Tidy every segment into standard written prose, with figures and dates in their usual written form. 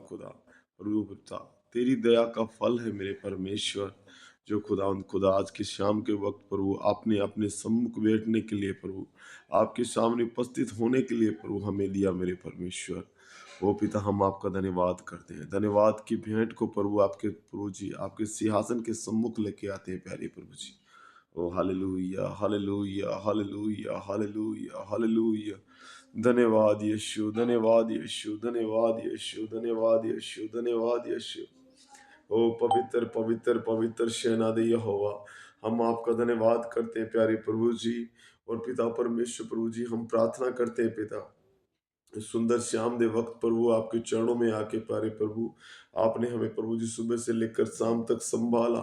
खुदा, प्रभु पिता, तेरी दया का फल है मेरे परमेश्वर, जो खुदा आज के शाम के वक्त प्रभु आपने अपने सम्मुख बैठने के लिए प्रभु, आपके सामने उपस्थित होने के लिए प्रभु हमें दिया मेरे परमेश्वर। ओ पिता, हम आपका धन्यवाद करते हैं। धन्यवाद की भेंट को प्रभु आपके प्रभु जी आपके सिंहासन के सम्मुख लेके आते हैं प्यारे प्रभु जी। ओ hallelujah, hallelujah, hallelujah, hallelujah, hallelujah. धन्यवाद यीशु, धन्यवाद यीशु, धन्यवाद यीशु, धन्यवाद यीशु, धन्यवाद यीशु। ओ पवित्र पवित्र पवित्र सेनादि यहोवा, हम आपका धन्यवाद करते हैं प्यारे प्रभु जी। और पिता परमेश्वर प्रभु जी, हम प्रार्थना करते हैं पिता, इस सुंदर शाम दे वक्त प्रभु आपके चरणों में आके प्यारे प्रभु, आपने हमें प्रभु जी सुबह से लेकर शाम तक संभाला।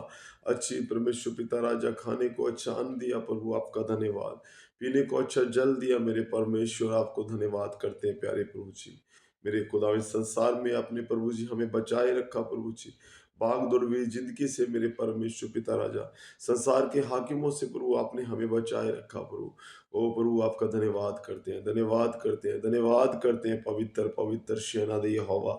अच्छी परमेश्वर पिता राजा, खाने को अच्छा अन्न दिया प्रभु, आपका धन्यवाद। पीने को अच्छा जल दिया मेरे परमेश्वर, आपको धन्यवाद करते हैं प्यारे प्रभु जी। मेरे खुदा, इस संसार में आपने प्रभु जी हमें बचाए रखा प्रभु जी, भाग दौड़ हुई जिंदगी से मेरे परमेश्वर पिता राजा, संसार के हाकिमों से प्रभु आपने हमें बचाए रखा प्रभु। ओ प्रभु, आपका धन्यवाद करते हैं, धन्यवाद करते हैं, धन्यवाद करते हैं। पवित्र पवित्र सेनादि यहोवा,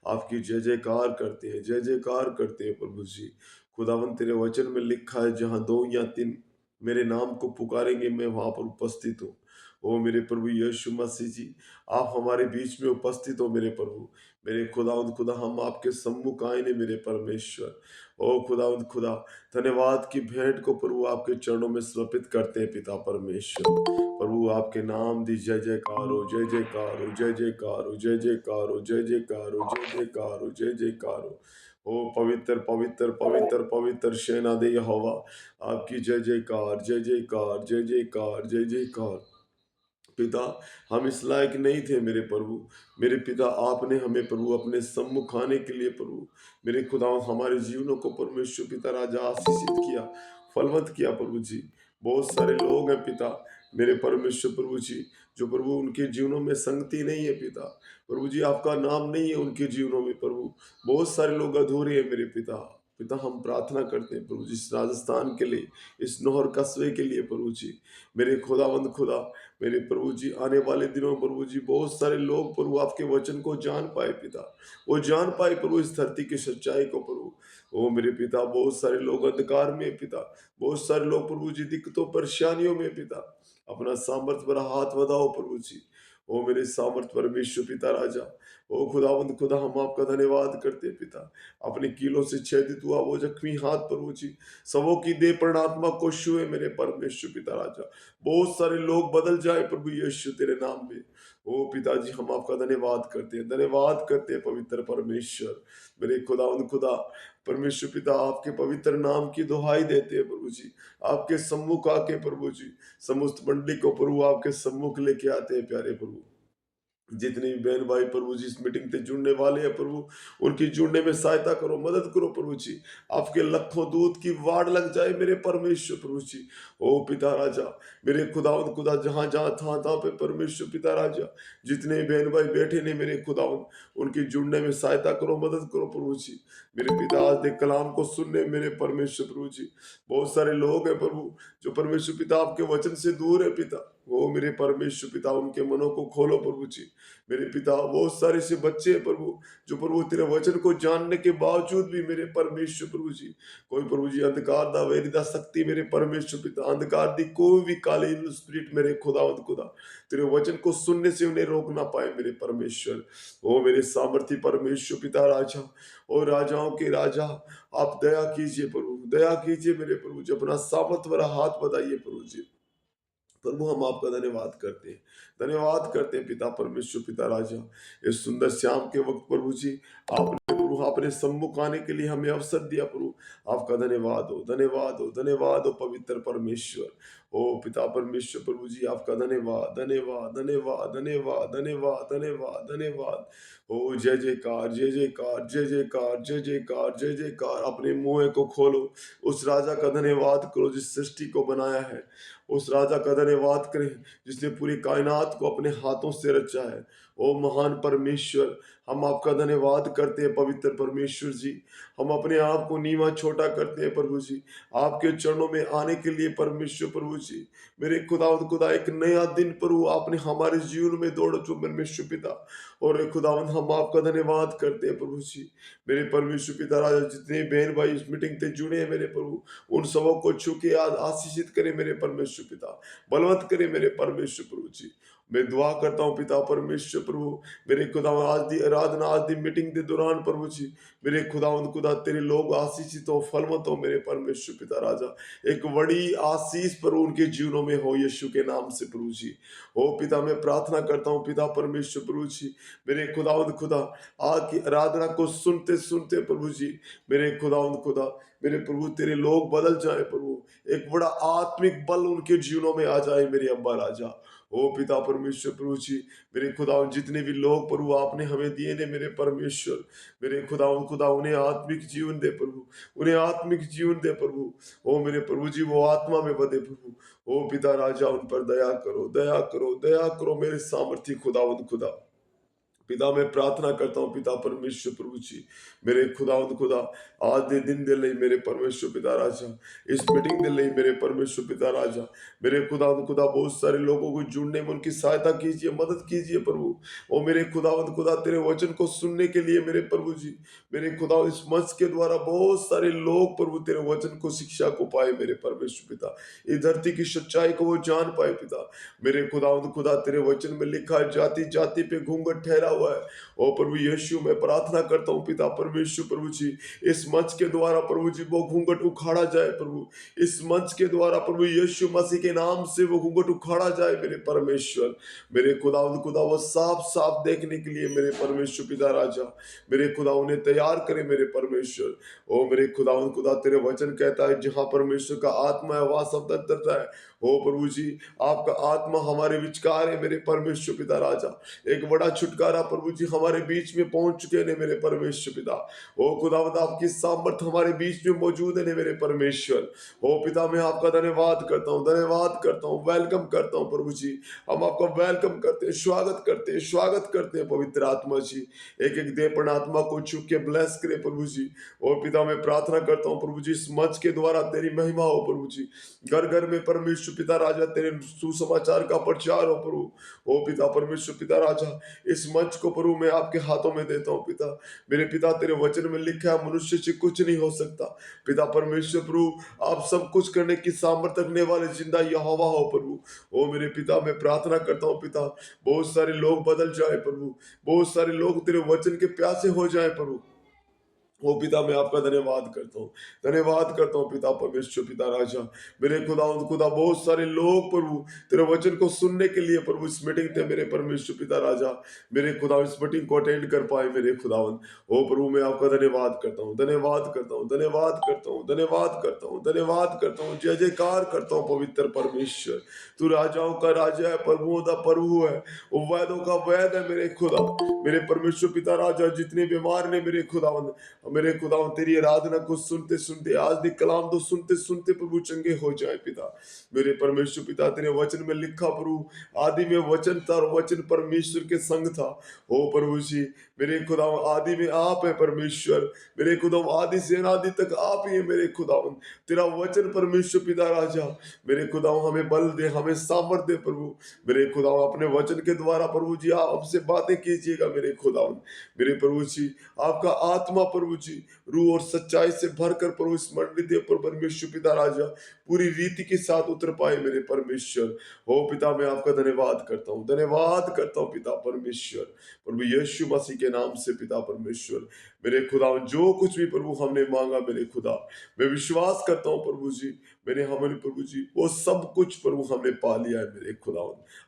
आपकी जय जयकार करते हैं, जय जयकार करते हैं प्रभु जी। खुदावन, तेरे वचन में लिखा है, जहाँ दो या तीन मेरे नाम को पुकारेंगे, मैं वहां पर उपस्थित हूँ। ओ मेरे प्रभु यीशु मसीह जी, आप हमारे बीच में उपस्थित हो मेरे प्रभु। मेरे खुदावंद खुदा, हम आपके सम्मुख आए ने मेरे परमेश्वर। ओ खुदावंद खुदा, धन्यवाद की भेंट को प्रभु आपके चरणों में समर्पित करते हैं पिता परमेश्वर। प्रभु आपके नाम दी जय जयकार हो, जय जयकार हो, जय जयकार हो, जय जयकार हो, जय जयकार हो, जय जयकार हो, जय जयकार हो। ओ पवित्र पवित्र पवित्र पवित्र सेना दे यहोवा, आपकी जय जयकार, जय जयकार, जय जयकार, जय जयकार। पिता, हम इस लायक नहीं थे मेरे प्रभु, मेरे पिता, आपने हमें प्रभु अपने सम्मुख आने के लिए प्रभु, मेरे खुदा, हमारे जीवनों को परमेश्वर पिता राजा आशीषित किया, फलवंत किया प्रभु जी। बहुत सारे लोग हैं पिता, मेरे परमेश्वर प्रभु जी, जो प्रभु उनके जीवनों में संगति नहीं है पिता, प्रभु जी आपका नाम नहीं है उनके जीवनों में प्रभु। बहुत सारे लोग अधूरे हैं मेरे पिता। पिता, हम प्रार्थना करते हैं प्रभु जी इस राजस्थान के लिए, इस नौहर कस्बे के लिए प्रभु जी। मेरे खुदावंद खुदा, मेरे प्रभु जी, आने वाले दिनों में प्रभु जी बहुत सारे लोग प्रभु आपके वचन को जान पाए पिता, वो जान पाए प्रभु इस धरती की सच्चाई को प्रभु। ओ मेरे पिता, बहुत सारे लोग अंधकार में पिता, बहुत सारे लोग प्रभु जी दिक्कतों परेशानियों में पिता, अपना सामर्थ्य भरा हाथ बढ़ाओ प्रभु जी। ओ मेरे सामर्थ परमेश्वर पिता राजा, ओ खुदावंद खुदा, हम आपका धन्यवाद करते हैं पिता। अपने कीलों से छेदित हुआ वो जख्मी हाथ प्रभु जी, सबों की दे परमात्मा को छुए मेरे परमेश्वर पिता राजा। बहुत सारे लोग बदल जाए प्रभु यीशु तेरे नाम में। ओ पिताजी, हम आपका धन्यवाद करते हैं, धन्यवाद करते हैं पवित्र परमेश्वर। मेरे खुदावंद खुदा, परमेश्वर पिता, आपके पवित्र नाम की दुहाई देते हैं प्रभु जी। आपके सम्मुख आके प्रभु जी, समस्त मंडली को प्रभु आपके सम्मुख लेके आते हैं प्यारे प्रभु। जितने भी बहन भाई प्रभु जी इस मीटिंग से जुड़ने वाले हैं प्रभु, उनकी जुड़ने में सहायता करो, मदद करो प्रभु जी। आपके लाखों दूत की वाड़ लग जाए मेरे परमेश्वर प्रभु जी। ओ पिता राजा, मेरे खुदावंद खुदा, जहां जहां था तहाँ पे परमेश्वर पिता राजा, जितने बहन भाई बैठे ने मेरे खुदावंद, उनकी जुड़ने में सहायता करो, मदद करो प्रभु जी। मेरे पिता, आज दे कलाम को सुनने मेरे परमेश्वर प्रभु जी, बहुत सारे लोग हैं प्रभु, जो परमेश्वर पिता आपके वचन से दूर है पिता। वो मेरे परमेश्वर पिता, उनके मनों को खोलो प्रभु जी। मेरे पिता, बहुत सारे से बच्चे हैं प्रभु, जो प्रभु तेरे वचन को जानने के बावजूद भी मेरे परमेश्वर प्रभु जी, कोई प्रभु जी अंधकार दा वेरी दा शक्ति मेरे परमेश्वर पिता, अंधकार दी कोई भी काली स्पिरिट मेरे खुदावंद खुदा, तेरे वचन को सुनने से उन्हें रोक ना पाए मेरे परमेश्वर। ओ मेरे सामर्थी परमेश्वर पिता राजा, और राजाओं के राजा, आप दया कीजिए प्रभु, दया कीजिए मेरे प्रभु जी, अपना सामर्थ भरा हाथ बताइए प्रभु जी। प्रभु, हम आपका धन्यवाद करते हैं, धन्यवाद करते हैं पिता परमेश्वर पिता राजा। इस सुंदर शाम के वक्त प्रभु जी, आपने प्रभु अपने सम्मुख आने के लिए हमें अवसर दिया प्रभु, आपका धन्यवाद हो, धन्यवाद हो, धन्यवाद हो पवित्र परमेश्वर। ओ पिता परमेश्वर प्रभु जी, आपका धन्यवाद, धन्यवाद, धन्यवाद, धन्यवाद, धन्यवाद, धन्यवाद, धन्यवाद। ओ जय जयकार, जय जयकार, जय जयकार, जय जयकार, जय जयकार। अपने मुंह को खोलो, उस राजा का धन्यवाद करो जिस सृष्टि को बनाया है, उस राजा का धन्यवाद करें जिसने पूरी कायनात को अपने हाथों से रचा है। ओ महान परमेश्वर, हम आपका धन्यवाद करते हैं पवित्र परमेश्वर जी। हम अपने आप को नीवा छोटा करते हैं प्रभु जी, आपके चरणों में आने के लिए परमेश्वर प्रभु जी। मेरे खुदा एक नया दिन प्रभु आपने हमारे जीवन में दौड़ जो परमेश्वर पिता, और खुदावंद हम आपका धन्यवाद करते हैं प्रभु जी। मेरे परमेश्वर पिता राजा, जितने बहन भाई इस मीटिंग से जुड़े हैं मेरे प्रभु, उन सबों को छू के आज आशीषित करे मेरे परमेश्वर पिता, बलवंत करे मेरे परमेश्वर प्रभु जी। मैं दुआ करता हूँ पिता परमेश्वर प्रभु, मेरे खुदा आज दी आराधना, आज दी मीटिंग के दौरान प्रभु जी, मेरे खुदावंद खुदा तेरे लोग आशीषित हो, फलवंत हो मेरे परमेश्वर पिता राजा। एक बड़ी आशीष प्रभु उनके जीवनों में हो यीशु के नाम से प्रभु जी। ओ पिता, मैं प्रार्थना करता हूँ पिता परमेश्वर प्रभु जी, मेरे खुदावंद खुदा आज की आराधना को सुनते सुनते प्रभु जी, मेरे खुदावंद खुदा, मेरे प्रभु तेरे लोग बदल जाए प्रभु, एक बड़ा आत्मिक बल उनके जीवनों में आ जाए मेरे अब्बा राजा। ओ पिता परमेश्वर प्रभु जी, मेरे खुदा जितने भी लोग प्रभु आपने हमें दिए ने मेरे परमेश्वर, मेरे खुदा उन्हें आत्मिक जीवन दे प्रभु, उन्हें आत्मिक जीवन दे प्रभु। ओ मेरे प्रभु जी, वो आत्मा में बदे प्रभु। ओ पिता राजा, उन पर दया करो, दया करो, दया करो मेरे सामर्थी खुदावंद खुदा। पिता मैं प्रार्थना करता हूँ पिता परमेश्वर प्रभु जी, मेरे खुदावंद खुदा, आज दे दिन दे लई मेरे परमेश्वर पिता राजा, इस मीटिंग दे लई मेरे परमेश्वर पिता राजा, मेरे खुदावंद खुदा बहुत सारे लोगों को जुड़ने में उनकी सहायता कीजिए, मदद कीजिए प्रभु। ओ मेरे खुदावंद खुदा, तेरे वचन को सुनने के लिए मेरे प्रभु जी, मेरे खुदा इस मंच के द्वारा बहुत सारे लोग प्रभु तेरे वचन को, शिक्षा को पाए मेरे परमेश्वर पिता, इस धरती की सच्चाई को वो जान पाए पिता। मेरे खुदावंद खुदा, तेरे वचन में लिखा है जाति जाति पे घूंघट ठहरा हुआ है। ओ प्रभु यीशु, मैं प्रार्थना करता हूँ पिता परमेश्वर प्रभु जी, इस मंच के द्वारा प्रभु जी वो घूंघट उखाड़ा जाए प्रभु, इस मंच के द्वारा प्रभु यीशु मसीह के नाम से वो घूंघट उखाड़ा जाए मेरे परमेश्वर। मेरे खुदावंद खुदा, वो साफ साफ देखने के लिए मेरे परमेश्वर पिता राजा, मेरे खुदा उन्हें तैयार करे मेरे परमेश्वर। ओ मेरे खुदावंद खुदा, तेरे वचन कहता है जहाँ परमेश्वर का आत्मा है वहां सब रहता है। ओ प्रभु जी, आपका आत्मा हमारे विचकार है मेरे परमेश्वर पिता राजा, एक बड़ा छुटकारा प्रभु जी हमारे बीच में पहुंच चुके हैं मेरे परमेश्वर पिता। ओ खुदावंद, आपकी सामर्थ हमारे बीच में मौजूद है मेरे परमेश्वर। ओ पिता, मैं आपका धन्यवाद करता हूँ, धन्यवाद करता हूँ, वेलकम करता हूँ प्रभु जी। हम आपका वेलकम करते हैं, स्वागत करते हैं पवित्र आत्मा जी। एक एक देवपन आत्मा को छू के ब्लेस करे प्रभु जी। और पिता, मैं प्रार्थना करता हूँ प्रभु जी, इस मंच के द्वारा तेरी महिमा हो प्रभु जी, घर घर में परमेश्वर पिता राजा तेरे सुसमाचार का प्रचार हो प्रभु। ओ पिता परमेश्वर पिता राजा, इस मंच को प्रभु मैं आपके हाथों में देता हूँ पिता। मेरे पिता, तेरे वचन में लिखा है मनुष्य से कुछ नहीं हो सकता। पिता परमेश्वर प्रभु, आप सब कुछ करने की सामर्थ्य रखने वाले जिंदा यहोवा हो प्रभु। ओ मेरे पिता, मैं प्रार्थना करता हूँ पिता, बहुत सारे लोग बदल जाए प्रभु, बहुत सारे लोग तेरे वचन के प्यासे हो जाए प्रभु। ओ पिता, मैं आपका धन्यवाद करता हूँ, धन्यवाद करता हूँ पिता परमेश्वर पिता राजा। मेरे खुदा बहुत सारे लोग प्रभु तेरे वचन को सुनने के लिए प्रभु इस मीटिंग थे मेरे परमेश्वर पिता राजा, मेरे खुदा इस मीटिंग को अटेंड कर पाए मेरे खुदावन। ओ प्रभु, मैं आपका धन्यवाद करता हूँ, धन्यवाद करता हूँ, धन्यवाद करता हूँ, धन्यवाद करता हूँ, धन्यवाद करता हूँ, जय जयकार करता हूँ पवित्र परमेश्वर। तू राजाओं का राजा है, प्रभुओं का प्रभु है, वो वैदों का वैद है मेरे खुदा, मेरे परमेश्वर पिता राजा। जितने बीमार ने मेरे खुदावन, मेरे खुदा तेरी आराधना को सुनते सुनते, आज दी कलाम तो सुनते सुनते प्रभु चंगे हो जाए पिता। मेरे परमेश्वर पिता, तेरे वचन में लिखा प्रभु, आदि में वचन था और वचन परमेश्वर के संग था। ओ प्रभु जी, मेरे खुदा आदि में आप है परमेश्वर, मेरे खुदा आदि से अनादि तक आप ही है मेरे खुदा। तेरा वचन परमेश्वर पिता राजा, मेरे खुदा हमें बल दे, हमें सामर्थ दे प्रभु। मेरे खुदा अपने वचन के द्वारा प्रभु जी आप हमसे बातें कीजिएगा मेरे खुदा। मेरे प्रभु जी, आपका आत्मा प्रभु जी रूह और सच्चाई से भरकर प्रभु इस मंडली दे पर परमेश्वर पिता राजा पूरी रीति के साथ उतर पाए मेरे परमेश्वर। हो पिता, मैं आपका धन्यवाद करता हूँ, धन्यवाद करता हूँ पिता परमेश्वर, प्रभु यीशु मसीह के नाम से पिता परमेश्वर। मेरे खुदा, जो कुछ भी प्रभु हमने मांगा मेरे खुदा, मैं विश्वास करता हूँ प्रभु जी, मैंने हमारे प्रभु जी वो सब कुछ प्रभु हमने पा लिया है मेरे खुदा।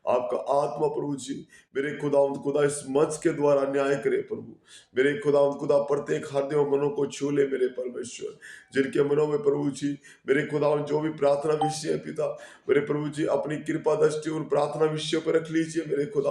आपका आत्मा प्रभु जी, मेरे खुदा इस मंच के द्वारा न्याय करे प्रभु। मेरे खुदा प्रत्येक हृदय वो मनों को छू ले मेरे परमेश्वर। जिनके मनों में प्रभु जी मेरे खुदा जो भी प्रार्थना विषय है पिता, मेरे प्रभु जी अपनी कृपा दृष्टि उन प्रार्थना विषयों पर रख लीजिए मेरे खुदा,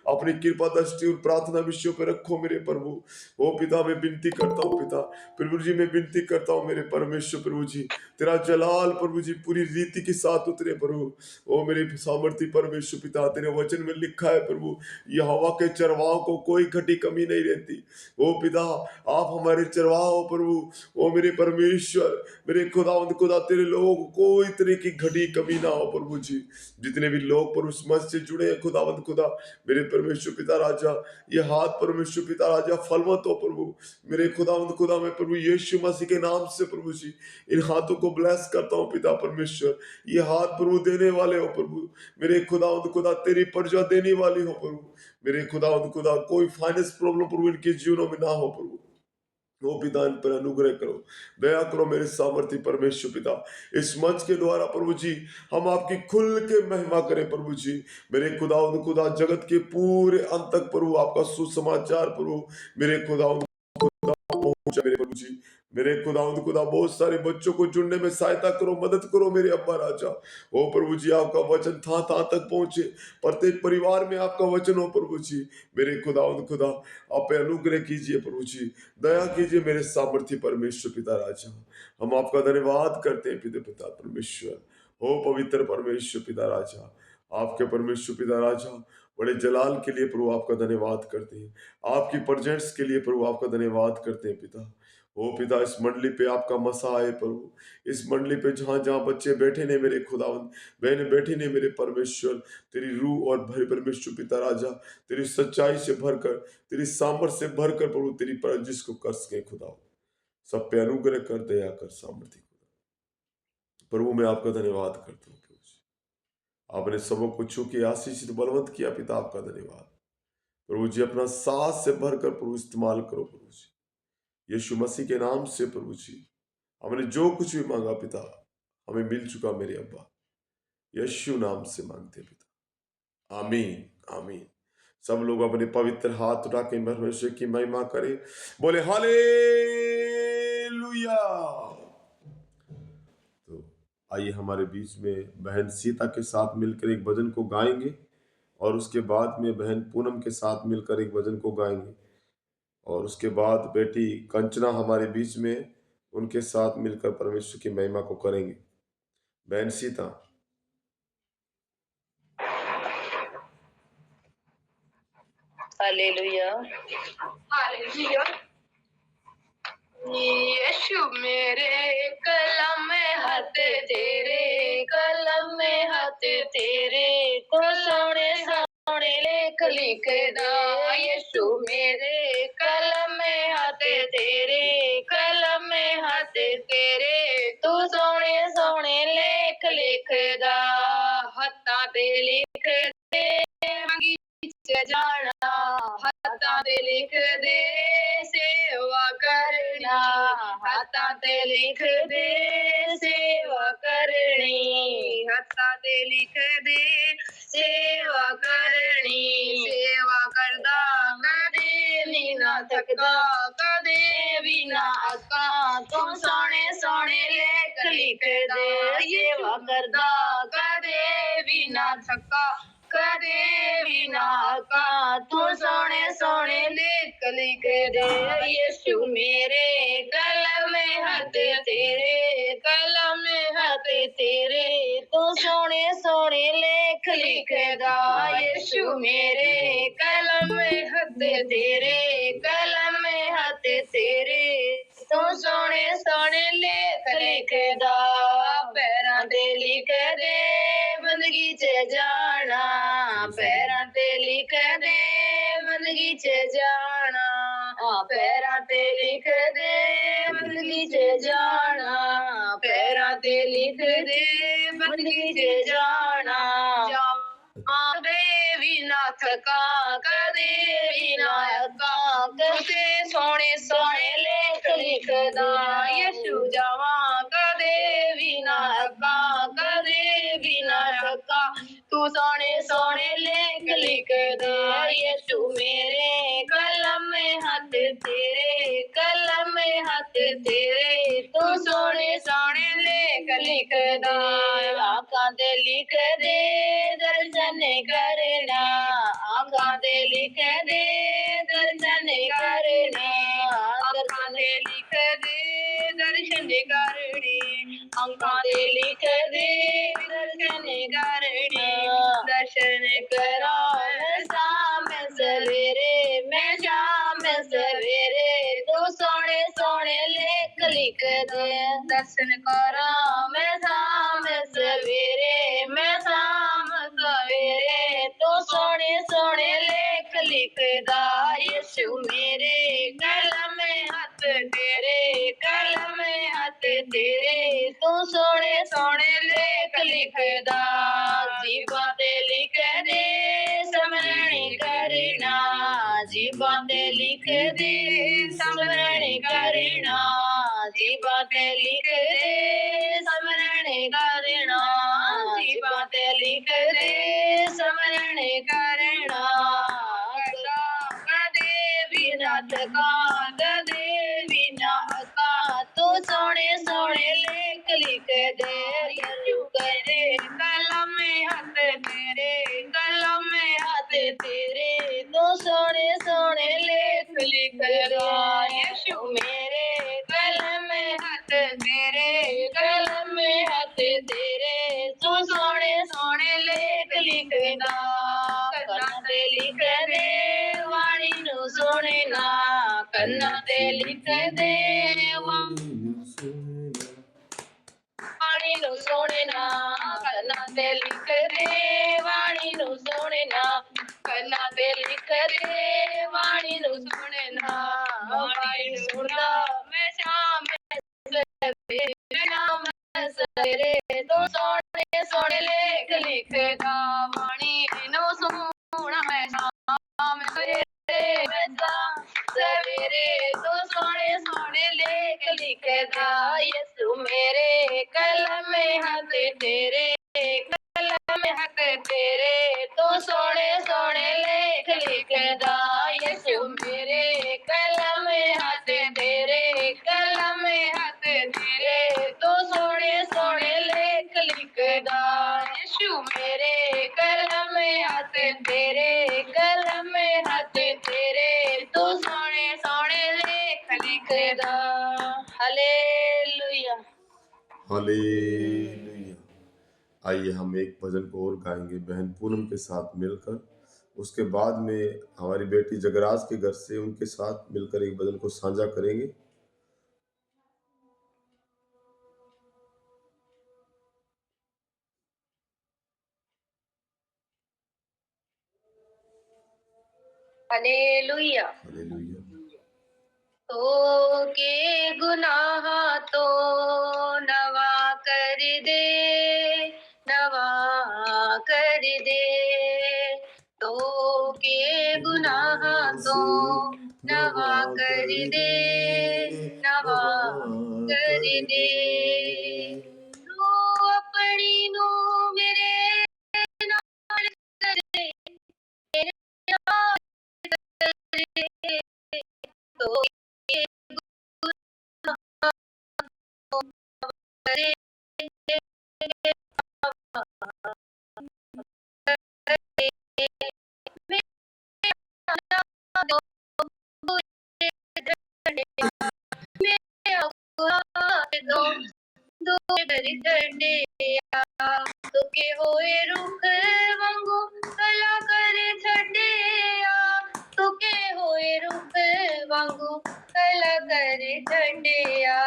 अपनी कृपा दृष्टि उन प्रार्थना विषयों पर रखो मेरे प्रभु। ओ पिता मैं विनती करता हूँ पिता, प्रभु जी मैं विनती करता हूँ मेरे परमेश्वर प्रभु जी, तेरा जलाल प्रभु जी पूरी रीति के साथ उतरे प्रभु। ओ मेरे सामर्थ्य परमेश्वर पिता, तेरे वचन में लिखा है प्रभु, यहोवा के चरवाहों को कोई घटी कमी नहीं रहती। ओ पिता आप हमारे चरवाहा हो प्रभु। ओ मेरे परमेश्वर, मेरे खुदा तेरे लोगों को कोई तरह की घटी कमी ना हो प्रभु जी। जितने भी लोग पर उस मत से जुड़े हैं खुदा मेरे परमेश्वर पिता राजा, ये हाथ परमेश्वर पिता राजा फलवत हो प्रभु। मेरे खुदा मैं प्रभु यीशु मसीह के नाम से प्रभु जी इन हाथों को ब्लेस करता हूँ पिता परमेश्वर। ये हाथ प्रभु देने वाले हो प्रभु, मेरे खुदा तेरी प्रजा देने वाली हो प्रभु। मेरे खुदा कोई फाइनेंस प्रॉब्लम प्रभु इनके जीवनों में ना हो प्रभु। वो पिता इन पर अनुग्रह करो, दया करो मेरे सामर्थ्य परमेश्वर पिता। इस मंच के द्वारा प्रभु जी हम आपकी खुल के महिमा करें प्रभु जी। मेरे खुदा जगत के पूरे अंत तक प्रभु आपका सुसमाचार प्रभु मेरे खुदा पहुंचा मेरे प्रभु जी। मेरे खुदा बहुत सारे बच्चों को जुड़ने में सहायता करो, मदद करो मेरे अब्बा राजा। ओ प्रभु जी आपका वचन था तक पहुंचे, प्रत्येक परिवार में आपका वचन हो प्रभु जी। मेरे खुदा आप पे अनुग्रह कीजिए प्रभु जी, दया कीजिए मेरे सामर्थ्य परमेश्वर पिता राजा। हम आपका धन्यवाद करते हैं पिता परमेश्वर। हो पवित्र परमेश्वर पिता राजा, आपके परमेश्वर पिता राजा बड़े जलाल के लिए प्रभु आपका धन्यवाद करते हैं, आपकी प्रेजेंस के लिए प्रभु आपका धन्यवाद करते हैं पिता। ओ पिता इस मंडली पे आपका मसा आए प्रभु, इस मंडली पे जहां जहां बच्चे बैठे ने मेरे खुदावंद, बहने बैठी ने मेरे परमेश्वर, तेरी रूह और भरे परमेश्वर पिता राजा, तेरी सच्चाई से भरकर, तेरी सामर्थ से भरकर प्रभु तेरी पर जिसको कर सके खुदा, सब पे अनुग्रह कर, दया कर, सामर्थ्य प्रभु मैं आपका धन्यवाद करता हूँ प्रभु जी। आपने सबों को छू के आशीषित बलवंत किया पिता, आपका धन्यवाद प्रभु जी। अपना साथ से भरकर प्रभु इस्तेमाल करो प्रभु जी, यीशु मसीह के नाम से प्रभु जी। हमने जो कुछ भी मांगा पिता हमें मिल चुका मेरे अब्बा, यीशु नाम से मांगते पिता, आमीन आमीन। सब लोग अपने पवित्र हाथ उठा के परमेश्वर की महिमा करें, बोले हालेलुया। तो आइए हमारे बीच में बहन सीता के साथ मिलकर एक भजन को गाएंगे, और उसके बाद में बहन पूनम के साथ मिलकर एक भजन को गाएंगे, और उसके बाद बेटी कंचना हमारे बीच में उनके साथ मिलकर परमेश्वर की महिमा को करेंगे। बहन सीता। Hallelujah hallelujah. यीशु मेरे कलम में हाथ तेरे, कलम में हाथ तेरे, तो सोने सोने लेख लिख दा। यीशु मेरे कलम में हाथ तेरे, कलम में हाथ तेरे, तो सोने सोने लेख लिख दा। हत्था ते लिख दे जाना, हाथा ते लिख दे सेवा करना, हाथा ते लिख दे सेवा करनी, हाथा ते लिख दे सेवा करनी। सेवा करदा कदे भी ना थकदा, कदे भी ना अक्का, तू सोने सोने लेख लिख दे। सेवा करदा कदे भी ना थका, कदे भी ना अक्का, तू सोने सोने लेख लिख दे। यीशु मेरे कलम में हाथ तेरे, कलम में हाथ तेरे, तू सोने सोने लेख लिख दा। यीशु मेरे कलम में हाथ तेरे, कलम में हाथ तेरे, तू सोने सोने लेख लिख दा। पैरां ते लिख दे बंदगी च जाना, पैरां ते लिख दे बंदगी च जाना, पैरां ते लिख दे बंदगी च जाना, पैरां ते लिख दे बंदगी च जाना। कदे भी ना थका, कदे भी ना अक्का, कदे सोने सोने लेख लिखदा। यीशु जावा कदे भी ना अक्का, कदे भी ना थका, तू सोने सोने लेख लिखदा। यीशु मेरे कलम में हाथ तेरे, कलम में हथ तेरे तू सोने सोने लेख लिखदा आंखां ते लिख दे दर्शन करना आंखां ते लिख दे दर्शन करना आंखां ते लिख दे दर्शन करने आंखां ते लिख दे दर्शन करने दर्शन करा शाम सवेरे मैं शाम सवेरे तू सोने सोने लेख लिख दे दर्शन करा मैं शाम सवेरे मैं शाम सवेरे तू सोने सोने लेख लिखदा यीशु मेरे कलम में हथ तेरे कलम में हथ तेरे तू सोने सोने लेख लिखदा जीवां ते लिख दे समरण करना जीवां ते लिख दे समरण करना जीवां ते लिख दे समरण करना जीवां ते लिख दे समरण करना कदे बिना थका कदे बिना अका तू सोने सोने लेख लिख दे यीशु करे कलम में हाथ तेरे कलम में हाथ तेरे तू सोने सोने लेख लिखदा यीशु मेरे कलम में हाथ तेरे कलम में हाथ तेरे तू सोने सोने लेख लिखदा कन्नां ते लिख दे वाणी नू सुने ना कन्नां ते लिख दे वाणी नू सुने ना कन्नां ते लिख दे वाणी नू सुने ना कन्नां ते लिख दे वाणी नू सुने ना वाणी सुनदा मैं शाम सवेरे शाम सवेरे तू सोने सोने लेख लिखदा वाणी नू सुना मैं शाम सवेरे मैं शाम सवेरे तू सोने सोने लेख लिखदा यीशु मेरे कलम में हाथ तेरे कलम में हाथ तेरे तू सोने सोने लेख लिखदा यीशु मेरे कलम में हाथ तेरे कलम में हाथ तेरे तू सोने सोने लेख लिखदा यीशु मेरे कलम में हाथ तेरे कलम में हाथ तेरे तू सोने सोने लेख लिखदा हालेलुया हालेलुया। आइए हम एक भजन को और गाएंगे बहन पूनम के साथ मिलकर। उसके बाद में हमारी बेटी जगराज के घर से उनके साथ मिलकर एक भजन को साझा करेंगे। Hallelujah hallelujah. तो के गुनाह तो नवा कर दे नवा कर दे तो के गुनाह तो नवा कर दे नवा कर दे रू अपनी नू मेरे नाल करे मेरे नाल करे तो के गुनाह तो करे तुके होए रुख वांगू कला करे छड़िया तुके होए रुख वांगू कला करे छड़िया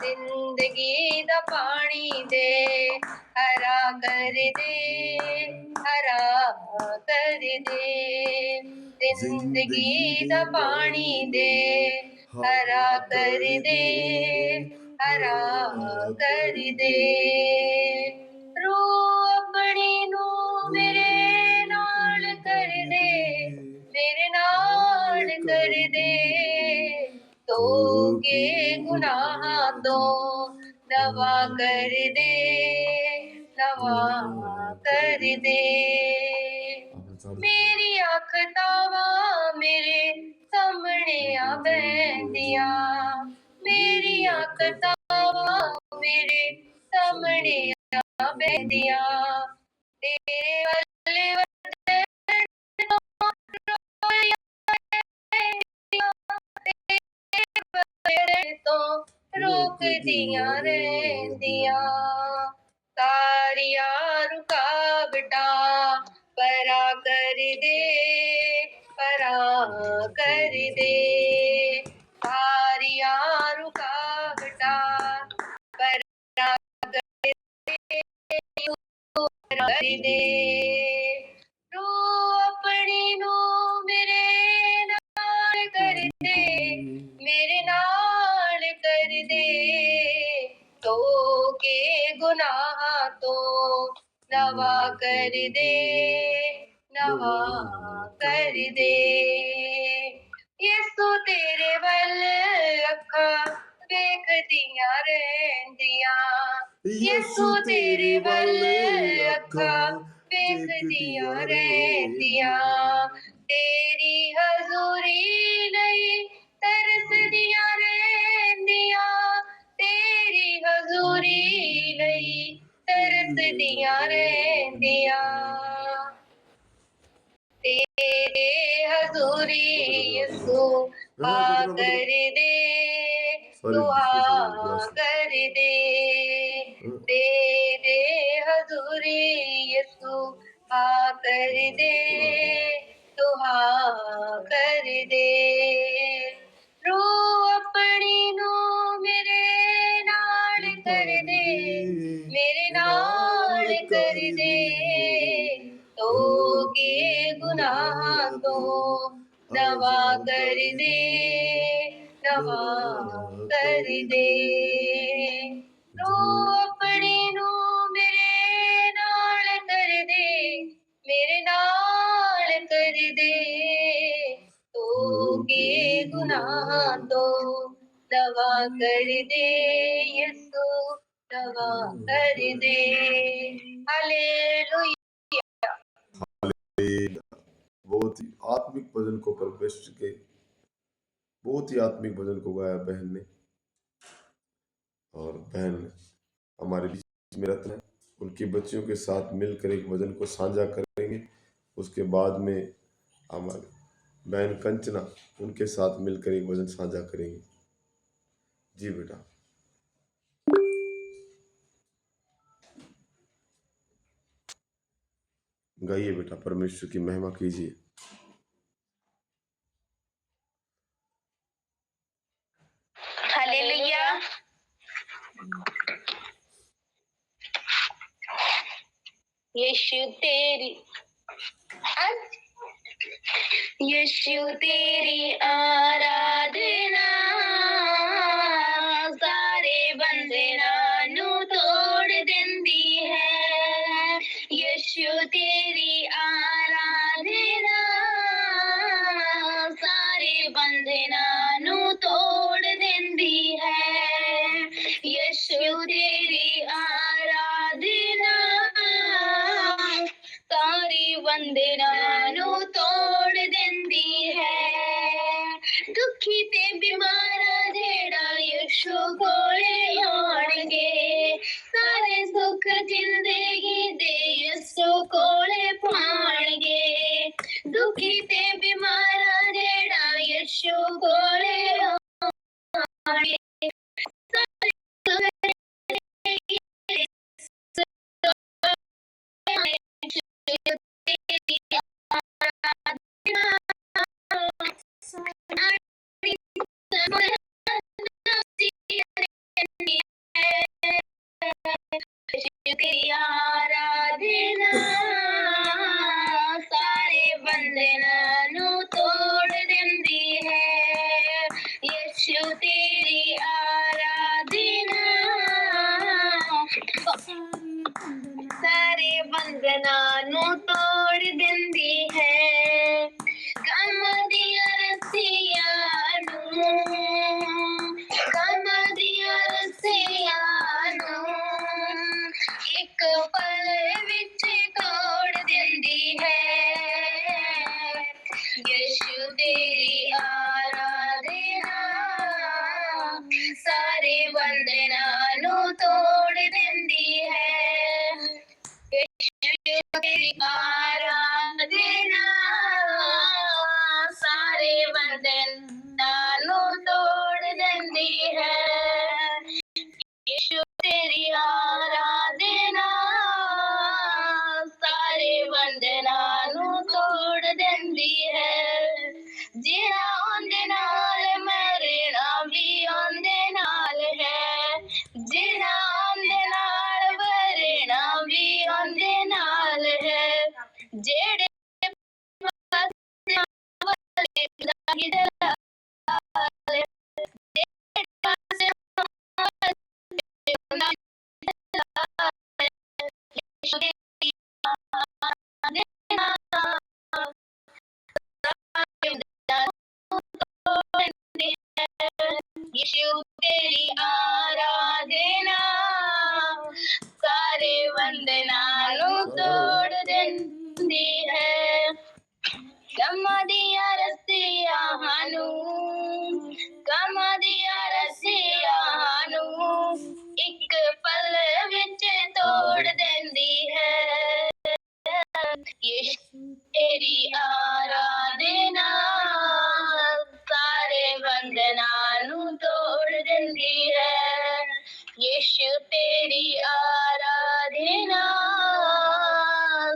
जिंदगी दा पानी दे हरा कर दे हरा कर दे जिंदगी दा पानी दे हरा कर दे हरा कर दे रू अपनी नू मेरे नाल कर दे मेरे नाल कर दे तो के गुनाह तो नवा कर दे नवा कर दे मेरी अख तावा मेरे सामने आ बहंदियां कतावा मेरे सामने आ बैठिया तेरे वाले तो रोक दिया रहंदिया तारिया रुकावटा परा कर दे परा कर दे तारिया रुकावटा परा कर दे तू अपनी नू मेरे नाल कर दे मेरे नाल कर दे तो के गुनाह तो नवा कर दे नवा कर दे यीशु तेरे वल अखा देखदियां रहंदियां यीशु तेरे वल अखा देखदियां रहंदियां तेरी हजूरी लई तरसदियां रहंदियां तेरी हजूरी लई तरसदियां रहंदियां तेरे हजूरी यीशु आ कर दे दुआ कर दे तेरे हजूरी यीशु आ कर दे दुआ कर दे रू अपनी नू मेरे नाल कर दे मेरे नाल कर दे तो के गुनाह तो नवा कर दे नवा कर दे तू अपनी नू मेरे नाल कर दे मेरे नाल कर दे तो के गुनाह तो नवा कर दे यीशु नवा कर दे हालेलुया बहुत ही आत्मिक भजन को परमेश्वर के बहुत ही आत्मिक भजन को गाया बहन ने। और बहन हमारे बीच में रत्न है, उनकी बच्चियों के साथ मिलकर एक भजन को साझा करेंगे। उसके बाद में हमारे बहन कंचना उनके साथ मिलकर एक भजन साझा करेंगे। जी बेटा गाइए बेटा, परमेश्वर की महिमा कीजिए। हालेलुया यीशु तेरी यीशु तेरी आराधना सारे बंधनां नू तोड़ देंदी है यीशु तेरी आराधना सारे बंधनां नू तोड़ देंदी है यीशु तेरी आराधना सारी बंधनां नू तोड़ देंदी है दुखी ते बीमारा जेड़ा यीशु कोले आउणगे सारे सुख जिंदगी दे यीशु कोले पाणगे दुखी ते बीमारा जेड़ा यीशु कोले आउणगे तेरी आराधना सारे बंधनां नू तोड़ देंदी है यीशु तेरी आराधना सारे बंधनां नू तोड़ देंदी है गम दिया रस्सियां दिया रस्सियां एक देंदी है। यीशु तेरी आराधना सारे वंदना नू तोड़ देंदी है। जीना ओंदे नाल मरना भी ओंदे नाल है। जीना ओंदे नाल मरना भी ओंदे नाल है। जेड़े पासे वाले दा हिदला जेड़े पासे वाले दा हिदला यीशु तेरी आराधना सारे वंदना नू तोड़ देंदी है। यीशु तेरी आराधना सारे वंदना नू तोड़ देंदी है। कमदिया रसिया हानू कमदिया रसिया हानू एक पल विच तोड़ देंदी है। यीशु तेरी आराधना सारे वंदना नू तोड़ देंदी है। यीशु तेरी आराधना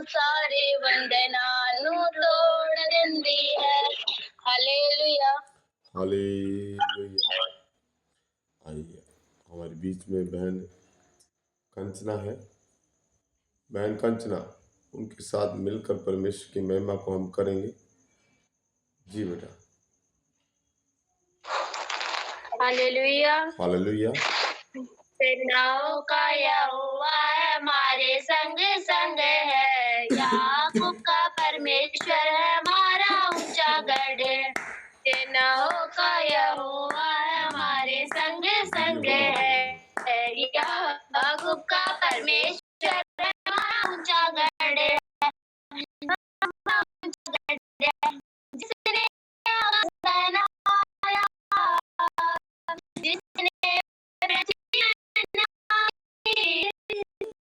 सारे वंदना नू तोड़ देंदी है। हालेलुया। हालेलुया। आइए, हमारे बीच में बहन कंचना है। बहन कंचना, उनके साथ मिलकर परमेश्वर की महिमा को हम करेंगे। जी बेटा। हालेलुया। हालेलुया। सेनाओं का यहोवा हमारे संग संग है। याकूब का परमेश्वर हमारा ऊंचा गढ़ है। सेनाओं का यहोवा हमारे संग संग है। याकूब का परमेश्वर हमारा ऊंचा गढ़ है। हमारा ऊंचा गढ़ है। जिसने आकाश बनाया, जिसने पृथ्वी बनाई,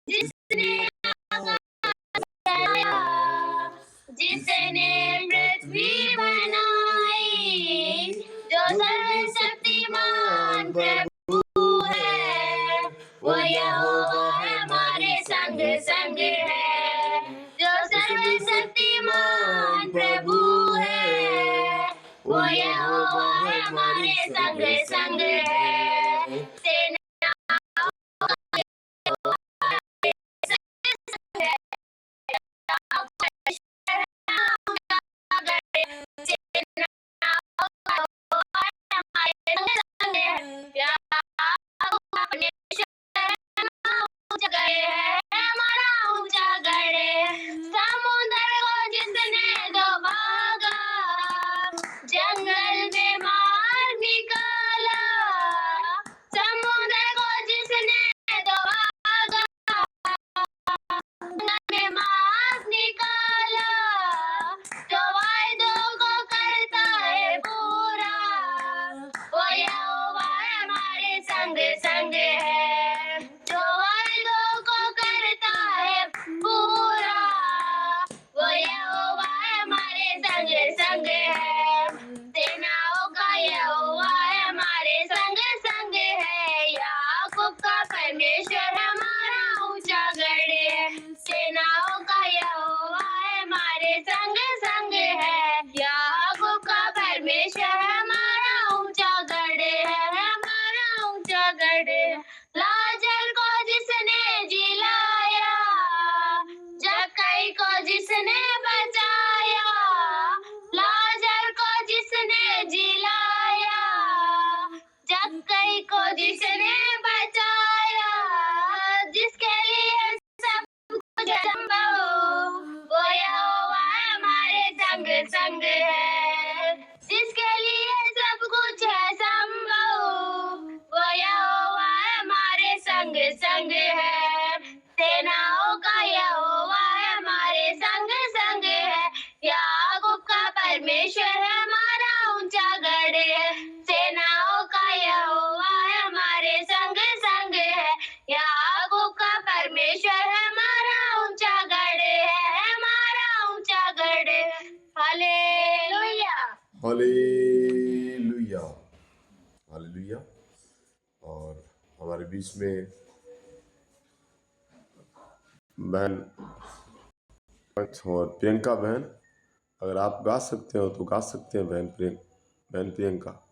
जिसने आकाश बनाया, जिसने पृथ्वी बनाई, जो सर्वशक्तिमान प्रभु है, वो यहोवा हमारे संग संग है। जो सर्वशक्तिमान प्रभु है, वो यहोवा हमारे संग संग है। सेनाओं का यहोवा हमारे संग है। परमेश्वर हमारा ऊंचा गढ़ है। सेनाओं का यहोवा हमारे संग संग है। याकूब का परमेश्वर हमारा ऊंचा गढ़ है। हमारा ऊंचा गढ़ है। समुद्र को जिसने डुबागा, जंगल में मार्ग निकाला। समुद्र को जिसने डुबागा, जंगल में मार्ग निकाला। जो वायदों को करता है पूरा, वो यहोवा हमारे संग संग है। जो वायदों को करता है पूरा, वो यहोवा हमारे संग संग है। सेनाओं का यहोवा हमारे संग संग है। याकूब का परमेश्वर हमारा ऊंचा गढ़ है। सेनाओं का यहोवा हमारे संग संग है। याकूब का परमेश्वर हमारा ऊंचा गढ़ है। हमारा ऊंचा गढ़ है। लाजर को जिसने जिलाया, जक्कई को जिसने बचाया। लाजर को जिसने जिलाया, जक्कई को जिसने बचाया। जिसके लिए सब कुछ संभव, वो यहोवा हमारे संग संग है। जिसके लिए सब कुछ है संभव, वो यहोवा हमारे संग संग है। सेनाओं का यहोवा हमारे संग संग है। याकूब का परमेश्वर हमारा ऊंचा गढ़ है। सेनाओं का यहोवा हमारे संग संग है। याकूब का परमेश्वर हमारा ऊंचा गढ़ है। हमारा ऊंचा गढ़ है। हालेलुया। हालेलुया। हालेलुया। और हमारे बीच में बहन और प्रियंका बहन, अगर आप गा सकते हो तो गा सकते हैं बहन प्रियंका।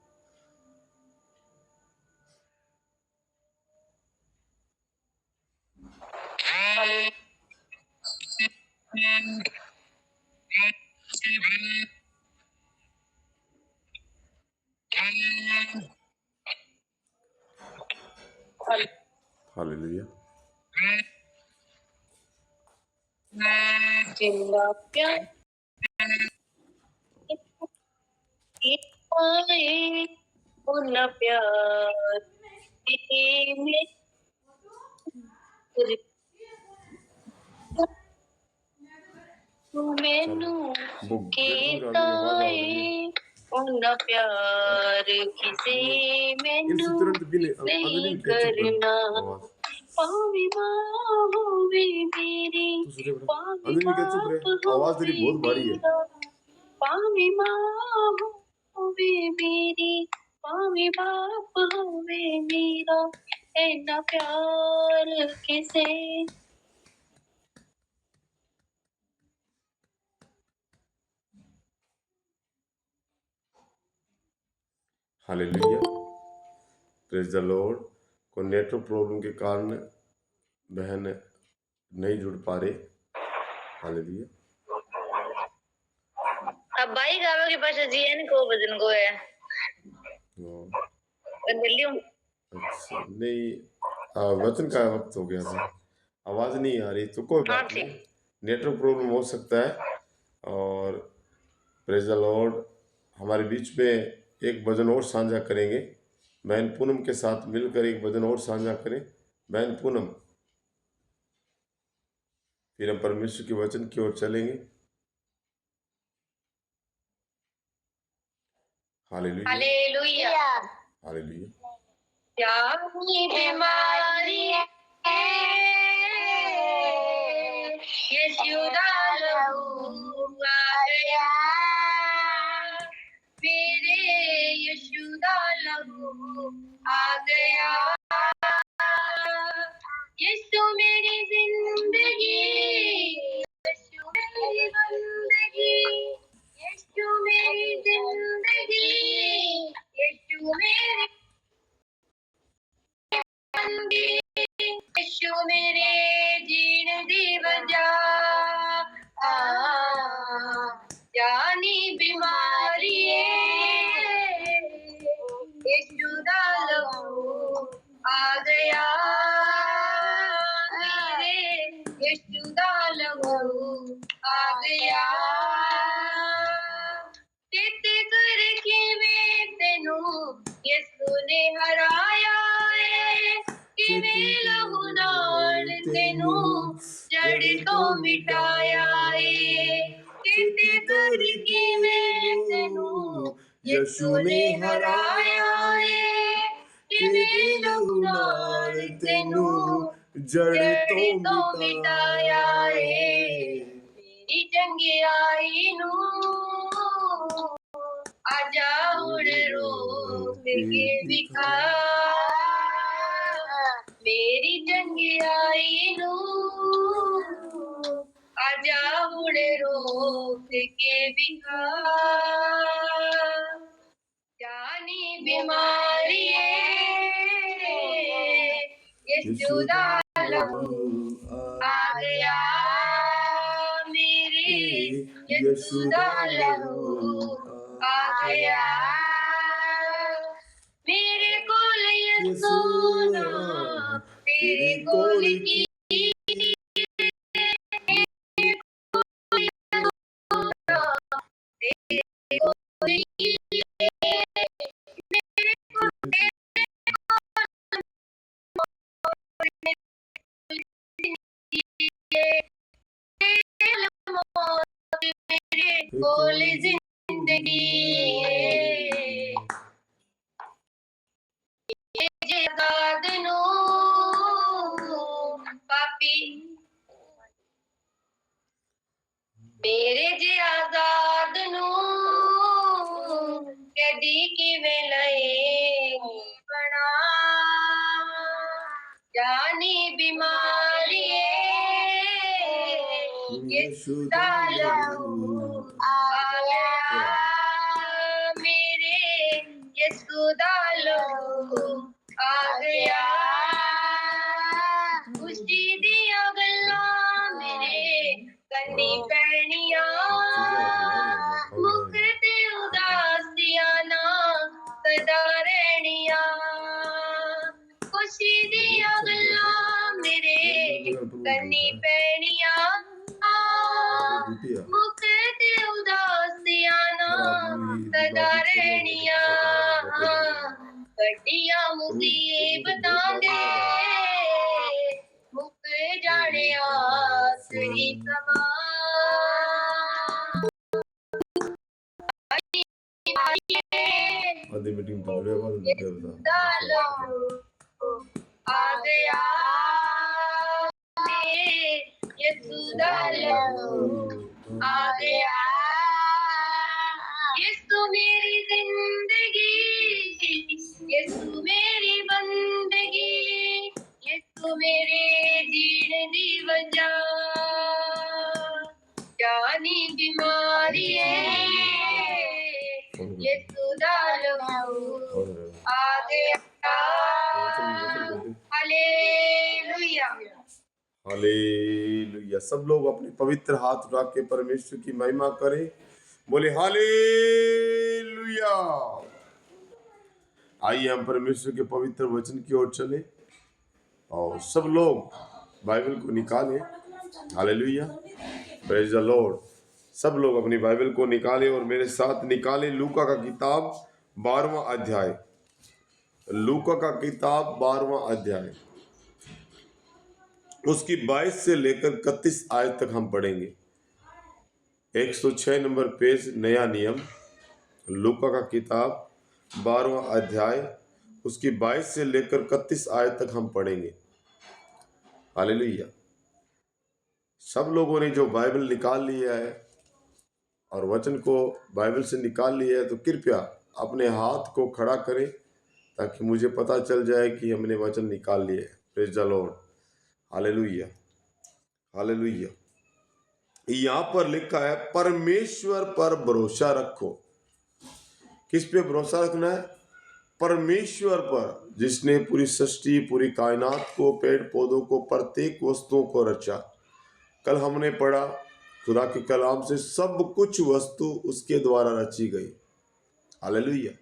हालेलुया। जिंदा प्यार पाए उन प्यार में मैनू वो कीता बैकग्राउंड गाने की आवाज आ रही है। है उन प्यार किसे मैनू तुरंत भी नहीं, नहीं अंजलि क्या चुप रहे करना आवाज। पावी माँ होवे मेरी पावी अंजलि क्या चुप बाप रहे, आवाज तेरी होवे बहुत भारी है। मेरा पावी माँ होवे मेरी पावी बाप होवे मेरा इन्ना प्यार किसे हालेलुया, प्रेज द लॉर्ड। को नेटवर्क प्रॉब्लम के कारण बहन नहीं जुड़ पा रहे। हालेलुया। अब भाई गावे के पास जीएन को भजन को है अच्छा नहीं, वचन का वक्त हो गया था, आवाज नहीं आ रही तो कोई बात नहीं, नेटवर्क प्रॉब्लम हो सकता है। और प्रेज द लॉर्ड, हमारे बीच में एक भजन और साझा करेंगे, बहन पूनम के साथ मिलकर एक भजन और साझा करें। बहन पूनम, फिर हम परमेश्वर के वचन की ओर चलेंगे। Hallelujah hallelujah hallelujah. क्या बीमारी है यीशुदा लहू आ गया मेरे यीशुदा लहू आ गया यीशु मेरी जिंदगी यीशु मेरी बंदगी यीशु मेरी जिंदगी यीशु मेरी यीशु मेरे जीने दी वजह जानी बीमारी यीशु दा लहू आ गया मेरे यीशु दा लहू आ गया तेते करके मैं तेनू यीशु ने हराया किवें लहू नाल तेनू जड़ तो मिटाया तेते करके मैं तेनू यीशु ने हराया किवें लहू नाल तेनू जड़ तो मिटाया मेरी चंगियाई नू आजा उड़ रोक के दिखा मेरी चंगियाई नू आजा उड़ रोक के दिखा जानी बीमारी यीशु दा लहू आ गया मेरे यीशु दा लहू आ गया मेरे कोल यीशु ना तेरे कोल की कोल जिंदगी जगाद नो पापी मेरे जे आजाद नो कदी किवें लए बना बीमारी यीशु दा लहू आ गया मेरे यीशु दा लहू आ गया खुशी दिया गल्लां मेरे कन्नी पैनियां मुख ते उदासियां ना सदा रहनियां खुशी दिया गल्लां मेरे कन्नी पैनियां मुख ते उदासियां ना सदा रहनियां कटिया मुसीबतां दे मुक जाने आसरी समा आधी मीटिंग पकड़े आ गया यीशु दा लहू आ गया यीशु मेरी जिंदगी यीशु मेरी बंदगी यीशु मेरे जीने दी वजह जानी बीमारी यीशु दा लहू आ गया हालेलुया हालेलुया। सब लोग अपने पवित्र हाथ उठा के परमेश्वर की महिमा करें, बोले हालेलुया। आइए हम परमेश्वर के पवित्र वचन की ओर चले और सब लोग बाइबल को निकालें। Hallelujah, praise the Lord. सब लोग अपनी बाइबल को निकालें और मेरे साथ निकालें लूका का किताब 12वां अध्याय। लूका का किताब 12वां अध्याय उसकी 22 से लेकर 31 आयत तक हम पढ़ेंगे। 106 नंबर पेज, नया नियम। लूका का किताब 12वां अध्याय उसकी 22 से लेकर 31 आयत तक हम पढ़ेंगे। हालेलुया। सब लोगों ने जो बाइबल निकाल लिया है और वचन को बाइबल से निकाल लिया है तो कृपया अपने हाथ को खड़ा करें ताकि मुझे पता चल जाए कि हमने वचन निकाल लिया है। Praise the Lord. Hallelujah, hallelujah. यहां पर लिखा है परमेश्वर पर भरोसा रखो। किस पे भरोसा रखना है? परमेश्वर पर, जिसने पूरी सृष्टि, पूरी कायनात को, पेड़ पौधों को, प्रत्येक वस्तुओं को रचा। कल हमने पढ़ा खुदा के कलाम से सब कुछ वस्तु उसके द्वारा रची गई। हालेलुया।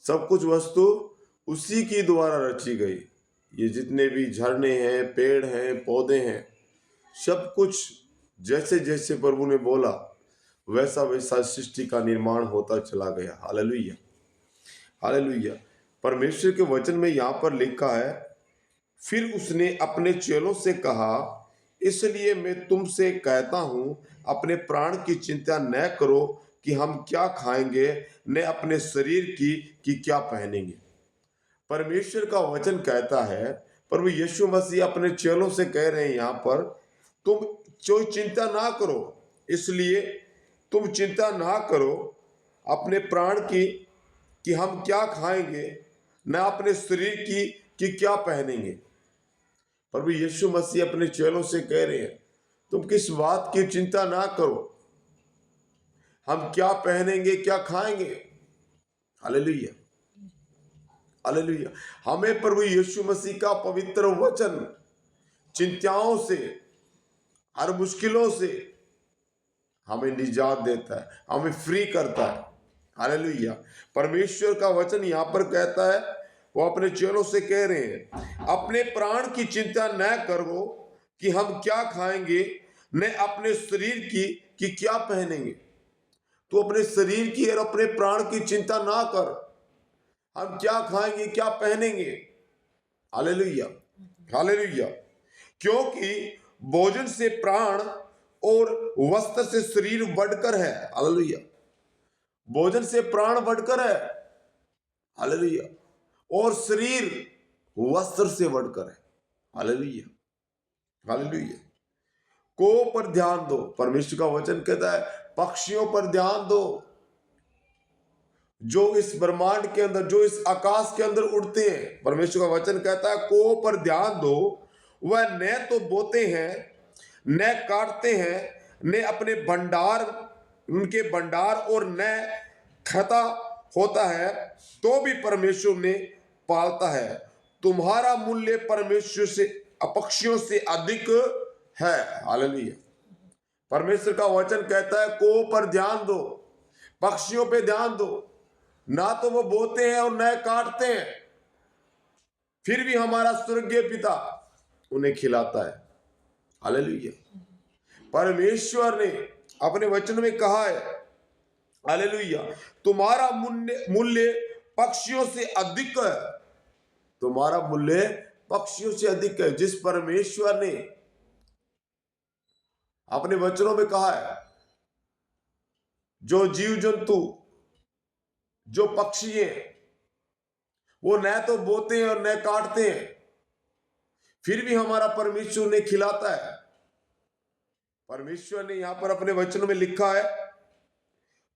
सब कुछ वस्तु उसी के द्वारा रची गई। ये जितने भी झरने हैं, पेड़ हैं, पौधे हैं, सब कुछ जैसे जैसे प्रभु ने बोला वैसा वैसा सृष्टि का निर्माण होता चला गया। Hallelujah, hallelujah. परमेश्वर के वचन में यहाँ पर लिखा है, फिर उसने अपने चेलों से कहा, इसलिए मैं तुमसे कहता हूं अपने प्राण की चिंता न करो कि हम क्या खाएंगे, न अपने शरीर की कि क्या पहनेंगे। परमेश्वर का वचन कहता है, प्रभु यीशु मसीह अपने चेलों से कह रहे हैं यहाँ पर, तुम कोई चिंता ना करो। इसलिए तुम चिंता ना करो अपने प्राण की कि हम क्या खाएंगे, न अपने शरीर की कि क्या पहनेंगे। प्रभु यीशु मसीह अपने चेलों से कह रहे हैं, तुम किस बात की चिंता ना करो, हम क्या पहनेंगे, क्या खाएंगे। Hallelujah, hallelujah. हमें प्रभु यीशु मसीह का पवित्र वचन चिंताओं से, हर मुश्किलों से हमें निजात देता है, हमें फ्री करता है। हालेलुया। परमेश्वर का वचन यहाँ पर कहता है, वो अपने चेलों से कह रहे हैं, अपने प्राण की चिंता न करो कि हम क्या खाएंगे, न अपने शरीर की कि क्या पहनेंगे। तो अपने शरीर की और अपने प्राण की चिंता ना कर, हम क्या खाएंगे, क्या पहनेंगे। Hallelujah, hallelujah. क्योंकि भोजन से प्राण और वस्त्र से शरीर बढ़कर है। हालेलुया। भोजन से प्राण बढ़कर है। हालेलुया। और शरीर वस्त्र से बढ़कर है। Hallelujah, hallelujah. को पर ध्यान दो। परमेश्वर का वचन कहता है, पक्षियों पर ध्यान दो जो इस ब्रह्मांड के अंदर, जो इस आकाश के अंदर उड़ते हैं। परमेश्वर का वचन कहता है, को पर ध्यान दो वह न तो बोते हैं न काटते हैं, न अपने भंडार उनके भंडार और न खाता होता है, तो भी परमेश्वर ने पालता है। तुम्हारा मूल्य परमेश्वर से पक्षियों से अधिक है। हालेलुया। परमेश्वर का वचन कहता है को पर ध्यान दो, पक्षियों पे ध्यान दो। ना तो वो बोते हैं और न काटते हैं, फिर भी हमारा स्वर्गीय पिता उन्हें खिलाता है। हालेलुया। परमेश्वर ने अपने वचन में कहा है, हालेलुया, तुम्हारा मूल्य पक्षियों से अधिक है। तुम्हारा मूल्य पक्षियों से अधिक है। जिस परमेश्वर ने अपने वचनों में कहा है, जो जीव जंतु, जो पक्षी हैं, वो न तो बोते हैं और न काटते हैं, फिर भी हमारा परमेश्वर उन्हें खिलाता है। परमेश्वर ने यहां पर अपने वचनों में लिखा है,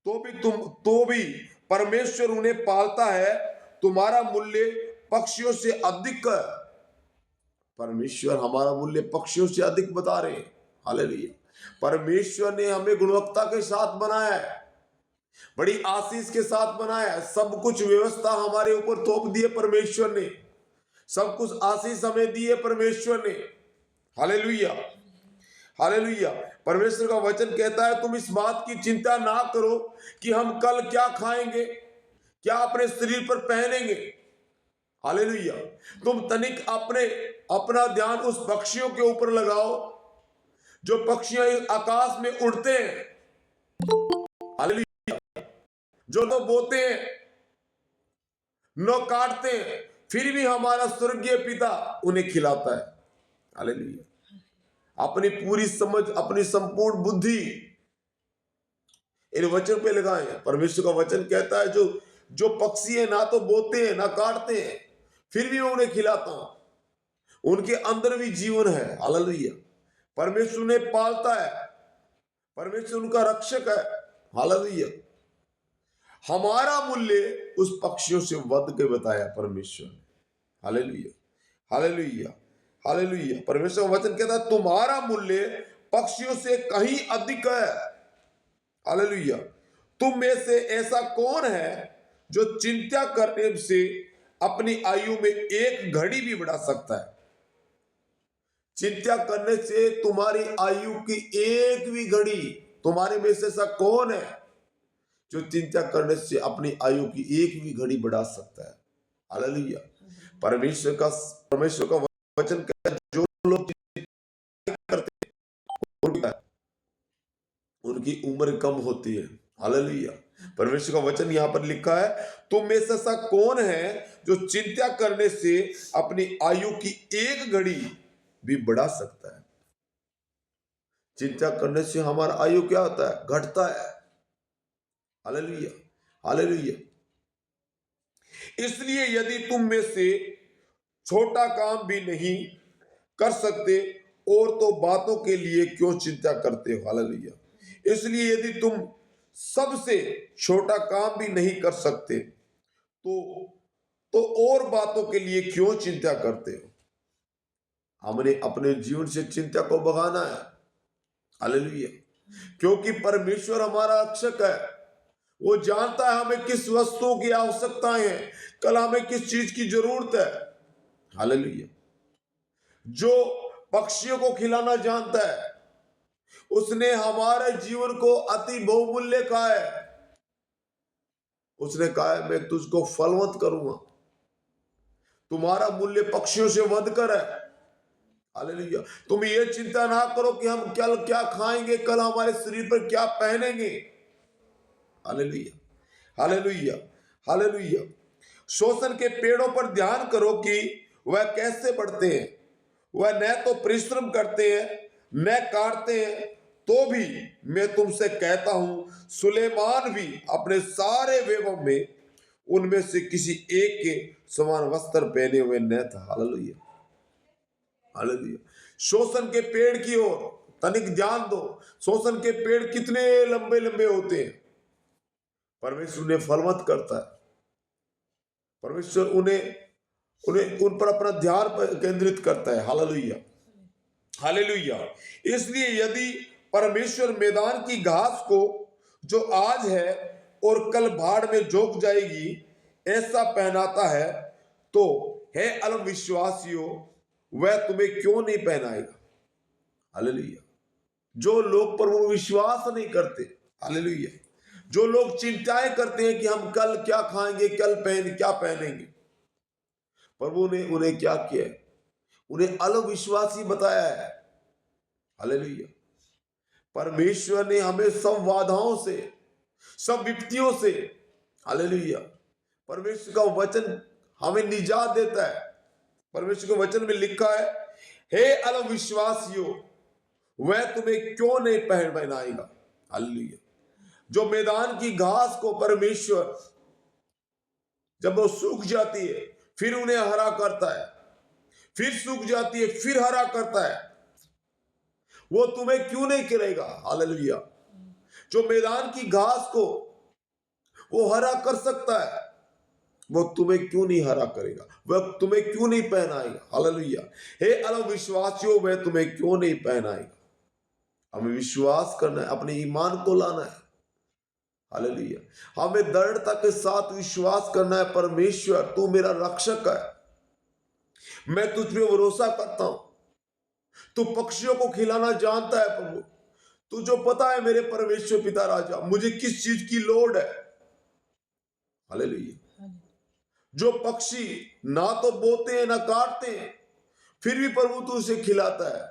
तो भी परमेश्वर उन्हें पालता है। तुम्हारा मूल्य पक्षियों से अधिक है। परमेश्वर हमारा मूल्य पक्षियों से अधिक बता रहे हैं। हालेलुया। परमेश्वर ने हमें गुणवत्ता के साथ बनाया है, बड़ी आशीष के साथ बनाया है। सब कुछ व्यवस्था हमारे ऊपर थोप दी है परमेश्वर ने। सब कुछ आशीष हमें दी है परमेश्वर ने। Hallelujah, hallelujah. परमेश्वर का वचन कहता है, तुम इस बात की चिंता ना करो कि हम कल क्या खाएंगे, क्या अपने शरीर पर पहनेंगे। हालेलुया। तुम तनिक अपना ध्यान उस पक्षियों के ऊपर लगाओ, जो पक्षियां आकाश में उड़ते हैं। हालेलुया। जो न बोते हैं न काटते हैं, फिर भी हमारा स्वर्गीय पिता उन्हें खिलाता है। हालेलुया। अपनी पूरी समझ, अपनी संपूर्ण बुद्धि इन वचन पे लगाएं। परमेश्वर का वचन कहता है, जो जो पक्षी है ना तो बोते हैं ना काटते हैं, फिर भी मैं उन्हें खिलाता हूं। उनके अंदर भी जीवन है। हालेलुया। परमेश्वर उन्हें पालता है। परमेश्वर उनका रक्षक है। हालेलुया। हमारा मूल्य उस पक्षियों से बढ़ के बताया परमेश्वर ने। Hallelujah, hallelujah, hallelujah. परमेश्वर का वचन कहता है, तुम्हारा मूल्य पक्षियों से कहीं अधिक है। हालेलुया। तुम में से ऐसा कौन है जो चिंता करने से अपनी आयु में एक घड़ी भी बढ़ा सकता है? चिंता करने से तुम्हारी आयु की एक भी घड़ी, तुम्हारे में से ऐसा कौन है जो चिंता करने से अपनी आयु की एक भी घड़ी बढ़ा सकता है? हालेलुया। परमेश्वर का वचन कहता है, जो लोग चिंता करते हैं उनकी उम्र कम होती है। हालेलुया। परमेश्वर का वचन यहां पर लिखा है, तुम में से ऐसा कौन है जो चिंता करने से अपनी आयु की एक घड़ी भी बढ़ा सकता है? चिंता करने से हमारा आयु क्या होता है? घटता है। Hallelujah, hallelujah. इसलिए यदि तुम में से छोटा काम भी नहीं कर सकते, और तो बातों के लिए क्यों चिंता करते हो? हालेलुया। इसलिए यदि तुम सबसे छोटा काम भी नहीं कर सकते, तो और बातों के लिए क्यों चिंता करते हो? हमने अपने जीवन से चिंता को भगाना है। हालेलुया। क्योंकि परमेश्वर हमारा रक्षक है। वो जानता है हमें किस वस्तुओं की आवश्यकताएं हैं, कल हमें किस चीज की जरूरत है। हालेलुया। जो पक्षियों को खिलाना जानता है, उसने हमारे जीवन को अति बहुमूल्य कहा है। उसने कहा है, मैं तुझको फलवंत करूंगा। तुम्हारा मूल्य पक्षियों से बढ़कर है। हालेलुया। तुम ये चिंता ना करो कि हम कल क्या खाएंगे, कल हमारे शरीर पर क्या पहनेंगे। Hallelujah, hallelujah, hallelujah. शोषण के पेड़ों पर ध्यान करो कि वह कैसे बढ़ते हैं। वह न तो परिश्रम करते हैं न काटते हैं, तो भी मैं तुमसे कहता हूं, सुलेमान भी अपने सारे वैभव में उनमें से किसी एक के समान वस्त्र पहने हुए न था। Hallelujah, hallelujah. शोषण के पेड़ की ओर तनिक ध्यान दो। शोषण के पेड़ कितने लंबे लंबे होते हैं। परमेश्वर उन्हें फलवंत करता है। परमेश्वर उन्हें उन्हें उन पर अपना ध्यान केंद्रित करता है। हालेलुया। हालेलुया। इसलिए यदि परमेश्वर मैदान की घास को जो आज है और कल भाड़ में झोंक जाएगी ऐसा पहनाता है, तो हे अल्पविश्वासियों, वह तुम्हें क्यों नहीं पहनाएगा। हालेलुया। जो लोग प्रभु विश्वास नहीं करते, हालेलुया, जो लोग चिंताएं करते हैं कि हम कल क्या खाएंगे, कल क्या पहनेंगे, प्रभु ने उन्हें क्या किया है, उन्हें अल्पविश्वासी बताया है। हालेलुया। परमेश्वर ने हमें सब बाधाओं से, सब विपत्तियों से, हालेलुया, परमेश्वर का वचन हमें निजात देता है। परमेश्वर के वचन में लिखा है, हे अल्पविश्वासियों, वह तुम्हें क्यों नहीं पहनाएगा। हालेलुया। जो मैदान की घास को परमेश्वर जब वो सूख जाती है फिर उन्हें हरा करता है, फिर सूख जाती है फिर हरा करता है, वो तुम्हें क्यों नहीं करेगा। हालेलुया। जो मैदान की घास को वो हरा कर सकता है, वो तुम्हें क्यों नहीं हरा करेगा, वह तुम्हें क्यों नहीं पहनाएगा। हालेलुया। हे अल्पविश्वासियों, वह तुम्हें क्यों नहीं पहनाएगा। हमें विश्वास करना है, अपने ईमान को लाना है। हालेलुया। हमें दृढ़ता के साथ विश्वास करना है, परमेश्वर तू मेरा रक्षक है, मैं तुझ पे भरोसा करता हूं, तू पक्षियों को खिलाना जानता है प्रभु, तू जो पता है मेरे परमेश्वर पिता राजा मुझे किस चीज की लोड़ है। हालेलुया। जो पक्षी ना तो बोते हैं ना काटते हैं, फिर भी प्रभु तू उसे खिलाता है।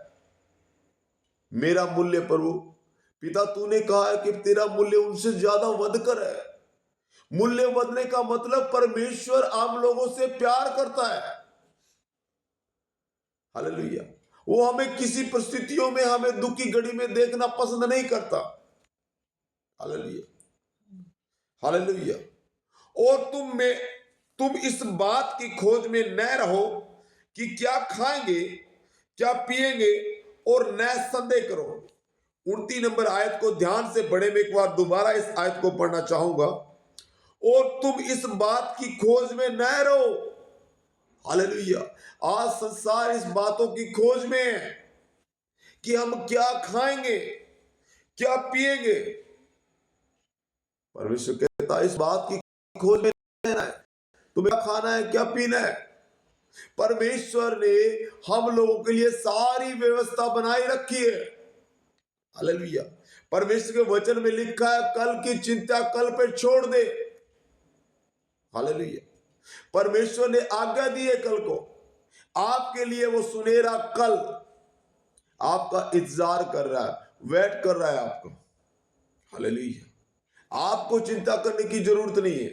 मेरा मूल्य प्रभु पिता तूने कहा है कि तेरा मूल्य उनसे ज्यादा वधकर है। मूल्य बदलने का मतलब परमेश्वर आम लोगों से प्यार करता है। हालेलुया। वो हमें किसी परिस्थितियों में, हमें दुख की घड़ी में देखना पसंद नहीं करता। हालेलुया। हालेलुया। और तुम इस बात की खोज में न रहो कि क्या खाएंगे, क्या पिएंगे, और न संदेह करो। 29 नंबर आयत को ध्यान से पढ़े, मैं एक बार दोबारा इस आयत को पढ़ना चाहूंगा। और तुम इस बात की खोज में न रहो। हालेलुया। आज संसार इस बातों की खोज में है कि हम क्या खाएंगे, क्या पिएंगे। परमेश्वर कहता है इस बात की खोज में रहना है, तुम्हें क्या खाना है, क्या पीना है। परमेश्वर ने हम लोगों के लिए सारी व्यवस्था बनाई रखी है। हालेलुया। परमेश्वर के वचन में लिखा है, कल की चिंता कल पे छोड़ दे। हालेलुया। परमेश्वर ने आज्ञा दी है कल को, आपके लिए वो सुनहरा कल आपका इंतजार कर रहा है, वेट कर रहा है आपको। हालेलुया। आपको चिंता करने की जरूरत नहीं है।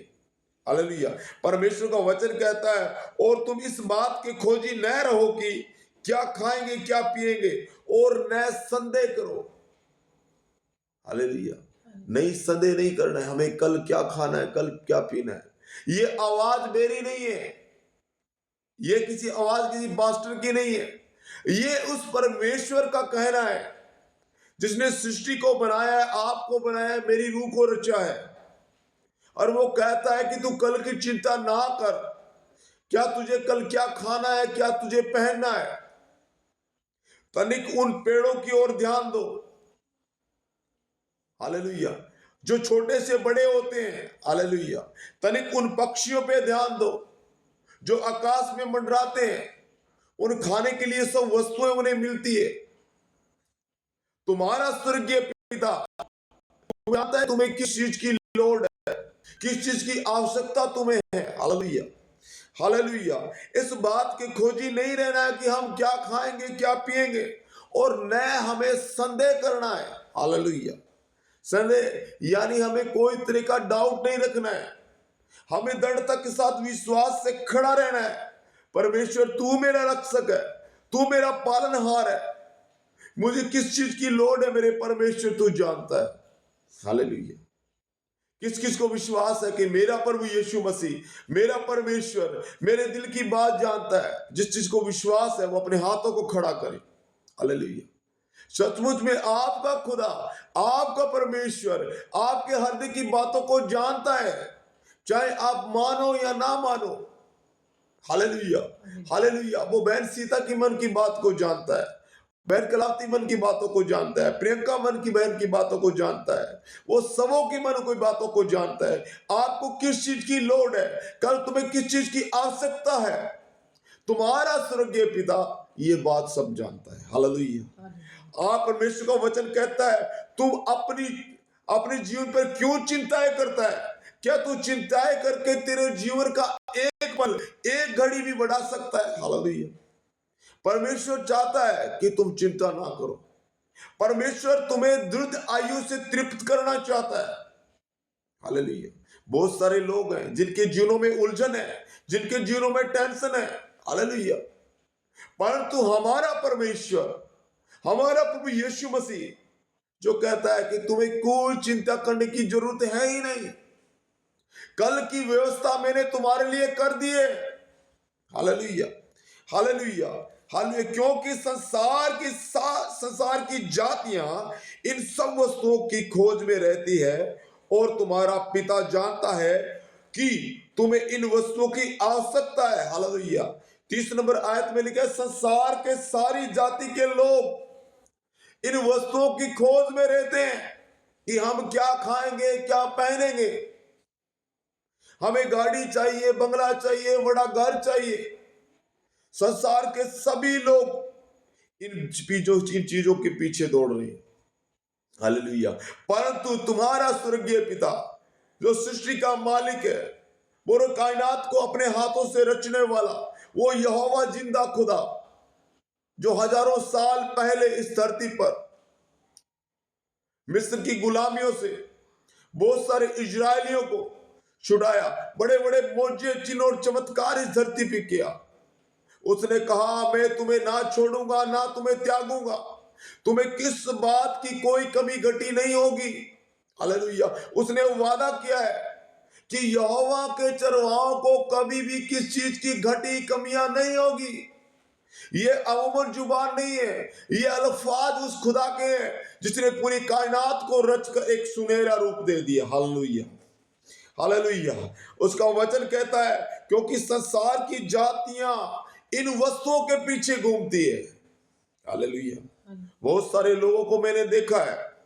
हालेलुया। परमेश्वर का वचन कहता है, और तुम इस बात के खोजी न रहो कि क्या खाएंगे, क्या पिएंगे, और न संदेह करो। हालेलुया। नहीं, संदेह नहीं करना है हमें, कल क्या खाना है, कल क्या पीना है। ये आवाज मेरी नहीं है, ये किसी आवाज किसी पास्टर की नहीं है, ये उस परमेश्वर का कहना है जिसने सृष्टि को बनाया है, आपको बनाया है, मेरी रूह को रचा है। और वो कहता है कि तू कल की चिंता ना कर, क्या तुझे कल क्या खाना है, क्या तुझे पहनना है। तनिक उन पेड़ों की ओर ध्यान दो। हालेलुया। जो छोटे से बड़े होते हैं। हालेलुया। तनिक उन पक्षियों पे ध्यान दो जो आकाश में मंडराते हैं, उन खाने के लिए सब वस्तुएं उन्हें मिलती है। तुम्हारा स्वर्गीय पिता जानता है तुम्हें किस चीज की लोड़ है, किस चीज की आवश्यकता तुम्हें है। हालेलुया। हालेलुया। इस बात की खोजी नहीं रहना है कि हम क्या खाएंगे, क्या पिएंगे, और न हमें संदेह करना है। हालेलुया। संदेह यानी हमें कोई तरह का डाउट नहीं रखना है, हमें दृढ़ता के साथ विश्वास से खड़ा रहना है। परमेश्वर तू मेरा रक्षक है, तू मेरा पालनहार है, मुझे किस चीज की लोड़ है मेरे परमेश्वर तू जानता है। हालेलुया। किस किस को विश्वास है कि मेरा प्रभु यीशु मसीह, मेरा परमेश्वर मेरे दिल की बात जानता है। जिस चीज को विश्वास है वो अपने हाथों को खड़ा करे। हालेलुया। सचमुच में आपका खुदा, आपका परमेश्वर आपके हृदय की बातों को जानता है, चाहे आप मानो या ना मानो। हालेलुया। हालेलुया। वो बहन सीता की मन की बात को जानता है, बहन कलावती मन की बातों को जानता है, प्रियंका मन की बहन की बातों को जानता है, वो सबों की मन की बातों को जानता है। आपको किस चीज की लोड है, कल तुम्हें किस चीज की आवश्यकता है, तुम्हारा स्वर्गीय पिता ये बात सब जानता है। हालेलुया। आप परमेश्वर का वचन कहता है तुम अपने जीवन पर क्यों चिंताएं करता है? क्या तू चिंताएं करके तेरे जीवन का एक पल, एक घड़ी भी बढ़ा सकता है? हालेलुया। परमेश्वर चाहता है कि तुम चिंता ना करो। परमेश्वर तुम्हें द्रुत आयु से तृप्त करना चाहता है। हालेलुया। बहुत सारे लोग हैं जिनके जीवनों में उलझन है, जिनके जीवनों में टेंशन है। हालेलुया। परंतु हमारा परमेश्वर, हमारा प्रभु यीशु मसीह जो कहता है कि तुम्हें कोई चिंता करने की जरूरत है ही नहीं, कल की व्यवस्था मैंने तुम्हारे लिए कर दी है। Hallelujah, hallelujah, hallelujah. क्योंकि संसार की जातियां इन सब वस्तुओं की खोज में रहती है और तुम्हारा पिता जानता है कि तुम्हें इन वस्तुओं की आवश्यकता है। हालेलुया। 30 नंबर आयत में लिखा है संसार के सारी जाति के लोग इन वस्तुओं की खोज में रहते हैं कि हम क्या खाएंगे, क्या पहनेंगे, हमें गाड़ी चाहिए, बंगला चाहिए, बड़ा घर चाहिए। संसार के सभी लोग इन चीजों के पीछे दौड़ रहे हैं। हालेलुया। परंतु तुम्हारा स्वर्गीय पिता जो सृष्टि का मालिक है, वो कायनात को अपने हाथों से रचने वाला, वो यहोवा जिंदा खुदा जो हजारों साल पहले इस धरती पर मिस्र की गुलामियों से बहुत सारे इजरायलियों को छुड़ाया, बड़े बड़े मौजे, चिन्ह और चमत्कार इस धरती पे किया। उसने कहा मैं तुम्हें ना छोड़ूंगा, ना तुम्हें त्यागूंगा, तुम्हें किस बात की कोई कमी घटी नहीं होगी। हालेलुया। उसने वादा किया है कि यहोवा के चरवाहों को कभी भी किस चीज की घटी कमियां नहीं होगी। ये अमूमन जुबान नहीं है, ये अल्फाज उस खुदा के हैं जिसने पूरी कायनात को रचकर एक सुनहरा रूप दे दिया। Hallelujah, hallelujah. उसका वचन कहता है क्योंकि संसार की जातियां इन वस्तुओं के पीछे घूमती है। हालेलुया। बहुत सारे लोगों को मैंने देखा है,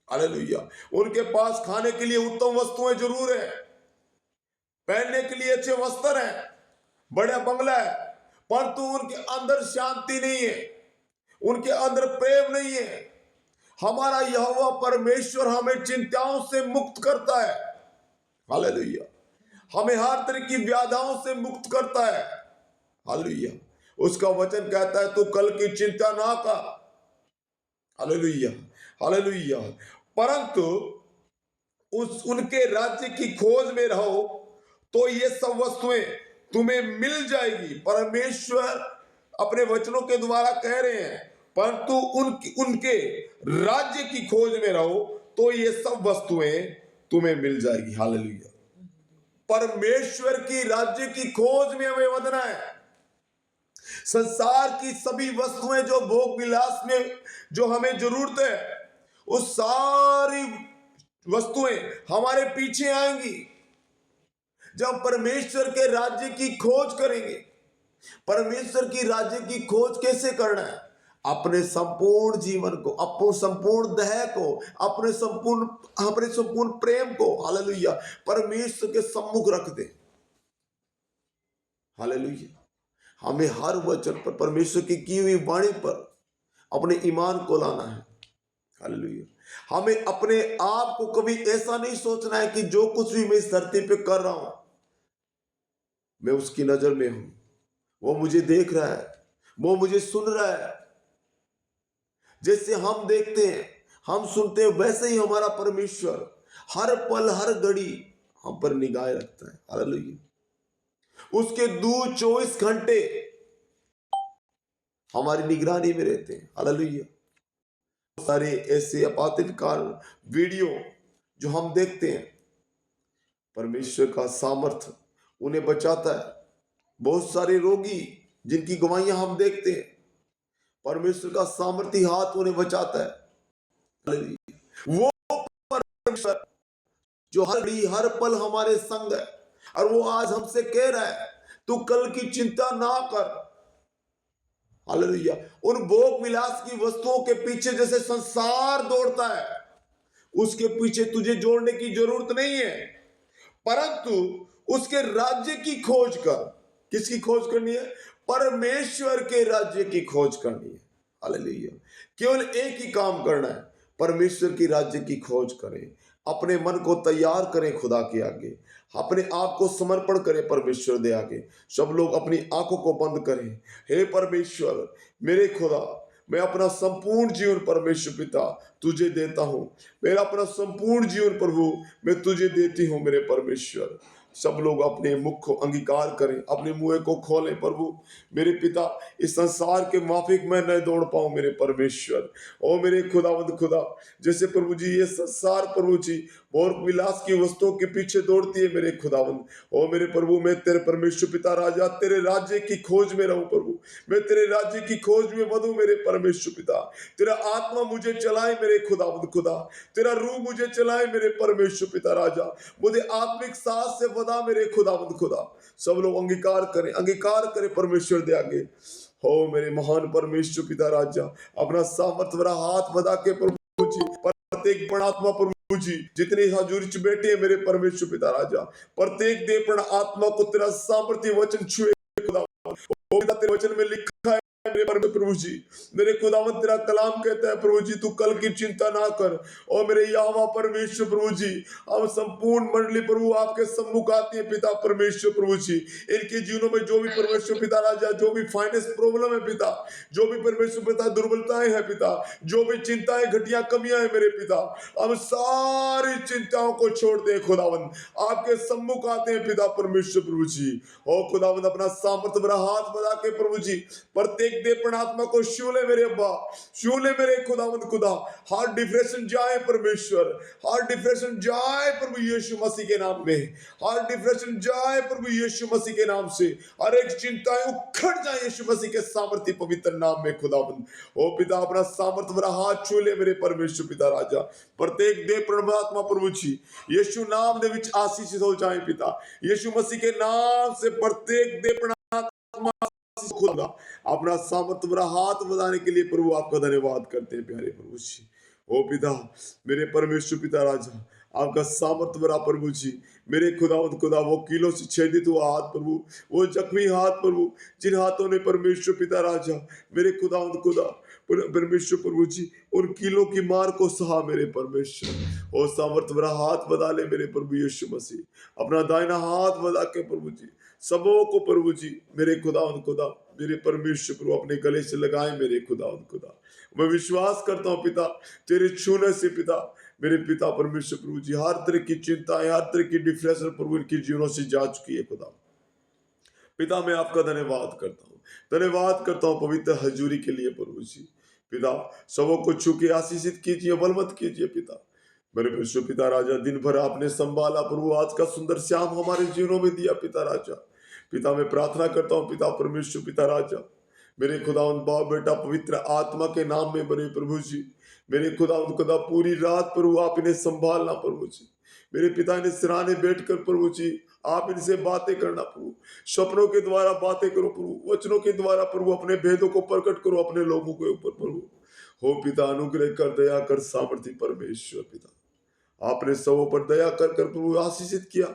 हालेलुया, उनके पास खाने के लिए उत्तम वस्तुएं जरूर है, पहनने के लिए अच्छे वस्त्र हैं, बड़ा बंगला है, परंतु उनके अंदर शांति नहीं है, उनके अंदर प्रेम नहीं है। हमारा यहोवा परमेश्वर हमें चिंताओं से मुक्त करता है। हालेलुया। हमें हर तरह की व्याधियों से मुक्त करता है। हालेलुया। उसका वचन कहता है तू कल की चिंता ना कर। Hallelujah, hallelujah. परंतु उनके राज्य की खोज में रहो तो ये सब वस्तुएं तुम्हें मिल जाएगी। परमेश्वर अपने वचनों के द्वारा कह रहे हैं परंतु उनके राज्य की खोज में रहो तो ये सब वस्तुएं तुम्हें मिल जाएगी। हालेलुया। परमेश्वर की राज्य की खोज में हमें बढ़ना है। संसार की सभी वस्तुएं जो भोग विलास में जो हमें जरूरत है, वो सारी वस्तुएं हमारे पीछे आएंगी जब परमेश्वर के राज्य की खोज करेंगे। परमेश्वर की राज्य की खोज कैसे करना है? अपने संपूर्ण जीवन को, अपने संपूर्ण देह को, अपने संपूर्ण प्रेम को, हालेलुया, परमेश्वर के सम्मुख रख दे। हालेलुया। हमें हर वचन पर, परमेश्वर की हुई वाणी पर अपने ईमान को लाना है। हालेलुया। हमें अपने आप को कभी ऐसा नहीं सोचना है कि जो कुछ भी मैं इस धरती पे कर रहा हूं मैं उसकी नजर में हूं, वो मुझे देख रहा है, वो मुझे सुन रहा है। जैसे हम देखते हैं, हम सुनते हैं, वैसे ही हमारा परमेश्वर हर पल हर घड़ी हम पर निगाह रखता है। हालेलुया। उसके दूत 24 घंटे हमारी निगरानी में रहते हैं। हालेलुया। सारे ऐसे आपातकाल वीडियो जो हम देखते हैं, परमेश्वर का सामर्थ्य उन्हें बचाता है। बहुत सारे रोगी जिनकी गवाहियां हम देखते हैं, परमेश्वर का सामर्थ्य हाथ उन्हें बचाता है। हालेलुया। वो परमेश्वर जो हर घड़ी हर पल हमारे संग है और वो आज हमसे कह रहा है तू कल की चिंता ना कर, हालेलुया। उन भोग विलास की वस्तुओं के पीछे जैसे संसार दौड़ता है, उसके पीछे तुझे जोड़ने की जरूरत नहीं है, परंतु उसके राज्य की खोज कर। किसकी खोज करनी है? परमेश्वर के राज्य की खोज करनी है। हालेलुया। केवल एक ही काम करना है, परमेश्वर की राज्य की खोज करें, अपने मन को तैयार करें खुदा के आगे, अपने आप को समर्पण करें परमेश्वर दे आगे। सब लोग अपनी आंखों को बंद करें। हे परमेश्वर, मेरे खुदा, मैं अपना संपूर्ण जीवन परमेश्वर पिता तुझे देता हूं। मेरा अपना संपूर्ण जीवन प्रभु मैं तुझे देती हूं मेरे परमेश्वर। सब लोग अपने मुख को अंगीकार करें, अपने मुंह को खोलें। प्रभु मेरे पिता, इस संसार के माफिक मैं न दौड़ पाऊं मेरे परमेश्वर। ओ मेरे खुदावंद खुदा, जैसे प्रभु जी ये संसार प्रभु जी और विलास की वस्तुओं के पीछे दौड़ती है मेरे खुदावंद, ओ मेरे प्रभु मैं तेरे परमेश्वर पिता राजा तेरे राज्य की खोज में रहूं प्रभु। मैं तेरे राज्य की खोज में बढ़ूं मेरे परमेश्वर पिता। तेरा आत्मा मुझे चलाए मेरे खुदावंद खुदा, तेरा रूह मुझे चलाए मेरे परमेश्वर पिता राजा। मुझे आत्मिक साथ से वधा मेरे खुदावंद खुदा। सब लोग अंगीकार करें परमेश्वर दे आगे। हो मेरे महान परमेश्वर पिता राजा, अपना सामर्थ भरा हाथ बधा के प्रभु जी प्रत्येक प्राणात्मा प्रभु जी जितने हजूरी च बैठे हैं मेरे परमेश्वर पिता राजा, प्रत्येक दे प्रण आत्मा को तेरा सामर्थ्य वचन छुए खुदा। ओ पिता, तेरे वचन में लिखा है मेरे परम प्रभु जी, मेरे खुदावंद तेरा कलाम कहता है प्रभु जी, तू कल की चिंता ना कर। और मेरे यहोवा परमेश्वर प्रभु जी, हम संपूर्ण मंडली प्रभु आपके सम्मुख आती है पिता परमेश्वर प्रभु जी। इनके जीवनों में जो भी परमेश्वर पिता राजा, जो भी फाइनेंस प्रॉब्लम है पिता, जो भी परमेश्वर पिता दुर्बलताएं हैं पिता, जो भी चिंताएं घटिया कमियां हैं मेरे पिता, हम सारी चिंताओं को छोड़ते हैं खुदावंद, आपके सम्मुख आते हैं पिता परमेश्वर प्रभु जी। ओ खुदावंद, अपना सामर्थ भरा हाथ बढ़ा के प्रभु जी प्रत्येक दे आत्मा को छू ले मेरे अब्बा, छू ले मेरे खुदावंद खुदा। हर डिप्रेशन जाए परमेश्वर, हर डिप्रेशन जाए प्रभु यीशु मसीह के नाम में, हर डिप्रेशन जाए प्रभु यीशु मसीह के नाम से, हर एक चिंताएं उखड़ जाए यीशु मसीह के सामर्थ्य पवित्र नाम में खुदावंद। ओ पिता, अपना सामर्थ भरा हाथ छू ले मेरे परमेश्वर पिता राजा। प्रत्येक दे परमात्मा प्रभु जी यीशु नाम दे विच आशीषित हो जाए पिता, यीशु मसीह के नाम से प्रत्येक दे परमात्मा खुदा। अपना सामर्थ भरा हाथ बढ़ाने के लिए प्रभु आपका धन्यवाद करते हैं प्यारे प्रभु जी। ओ पिता, मेरे परमेश्वर पिता राजा, आपका सामर्थ भरा प्रभु जी, मेरे खुदावंद खुदा, वो कीलों से छेदित हुआ हाथ प्रभु, वो जख्मी हाथ प्रभु, जिन हाथों ने परमेश्वर पिता राजा मेरे खुदावंद खुदा परमेश्वर प्रभु जी उन कीलों की मार को सहा मेरे परमेश्वर। और सामर्थ भरा हाथ बधा ले मेरे प्रभु यीशु मसीह, अपना दाहिना हाथ बधा के प्रभु जी सबों को प्रभु जी मेरे खुदावंद खुदा मेरे परमेश्वर प्रभु अपने गले से लगाए मेरे खुदावंद खुदा। मैं विश्वास करता हूँ पिता, तेरे छूने से पिता मेरे पिता परमेश्वर प्रभु जी हर तरह की चिंताएं, हर तरह की डिप्रेशन प्रभु इनकी जीवनों से जा चुकी है खुदा। पिता, मैं आपका धन्यवाद करता हूँ, धन्यवाद करता हूँ पवित्र हजूरी के लिए प्रभु जी। पिता, सबों को छू के आशीषित कीजिए, बल मत कीजिए पिता। मेरे परमेश्वर पिता राजा, दिन भर आपने संभाला प्रभु, आज का सुंदर श्याम हमारे जीवनों में दिया पिता राजा। पिता, मैं प्रार्थना करता हूँ पिता परमेश्वर पिता राजा, मेरे खुदावंद बाप बेटा पवित्र आत्मा के नाम में बने प्रभु जी, मेरे खुदावंद खुदा पूरी रात प्रभु आप इन्हें संभालना प्रभु जी। मेरे पिता ने सिराने बैठकर प्रभु जी आप इनसे बातें करना प्रभु, सपनों के द्वारा बातें करो प्रभु, वचनों के द्वारा प्रभु अपने भेदों को प्रकट करो अपने लोगों के ऊपर प्रभु। हो पिता, अनुग्रह कर, दया कर, सामर्थ्य परमेश्वर पिता, आपने सबों पर दया कर कर प्रभु आशीषित किया,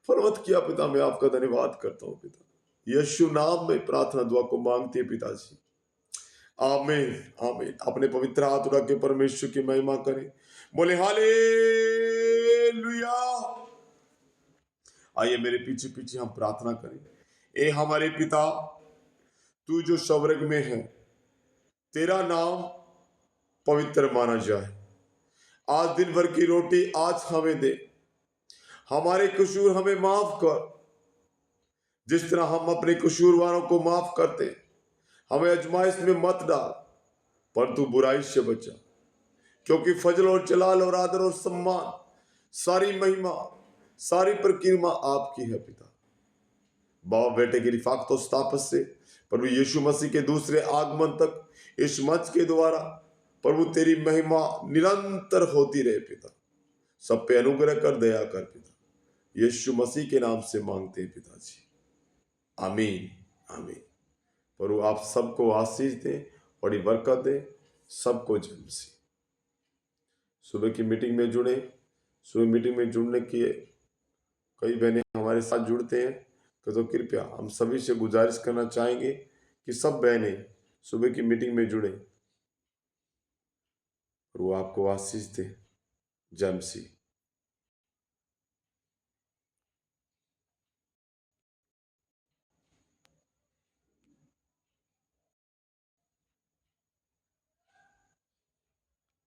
फलवत किया पिता। मैं आपका धन्यवाद करता हूँ पिता, यीशु नाम में प्रार्थना दुआ को मांगते हैं पिताजी, आमीन आमीन। अपने पवित्र हाथ उठा के परमेश्वर की महिमा करें, बोले हालेलुया। आइए मेरे पीछे पीछे हम प्रार्थना करें। ए हमारे पिता, तू जो स्वर्ग में है, तेरा नाम पवित्र माना जाए। आज दिन भर की रोटी आज हमें दे, हमारे कसूर हमें माफ कर, जिस तरह हम अपने कसूरवारों को माफ करते। हमें आजमाइश में मत डाल, पर तू बुराई से बचा, क्योंकि फजल और जलाल और आदर और सम्मान, सारी महिमा, सारी प्रकिरमा आपकी है पिता। बाप बेटे की रिफाकत और स्थापत से प्रभु यीशु मसीह के दूसरे आगमन तक इस मंच के द्वारा प्रभु तेरी महिमा निरंतर होती रहे पिता। सब पे अनुग्रह कर, दया कर पिता, यीशु मसीह के नाम से मांगते हैं पिताजी, आमीन आमीन। प्रभु आप सबको आशीष दें, बड़ी बरकत दें, सबको जय मसीह। सुबह की मीटिंग में जुड़े। सुबह मीटिंग में जुड़ने की कई बहनें हमारे साथ जुड़ते हैं, तो कृपया हम सभी से गुजारिश करना चाहेंगे कि सब बहनें सुबह की मीटिंग में जुड़े और वो आपको आशीष दे। जय मसीह।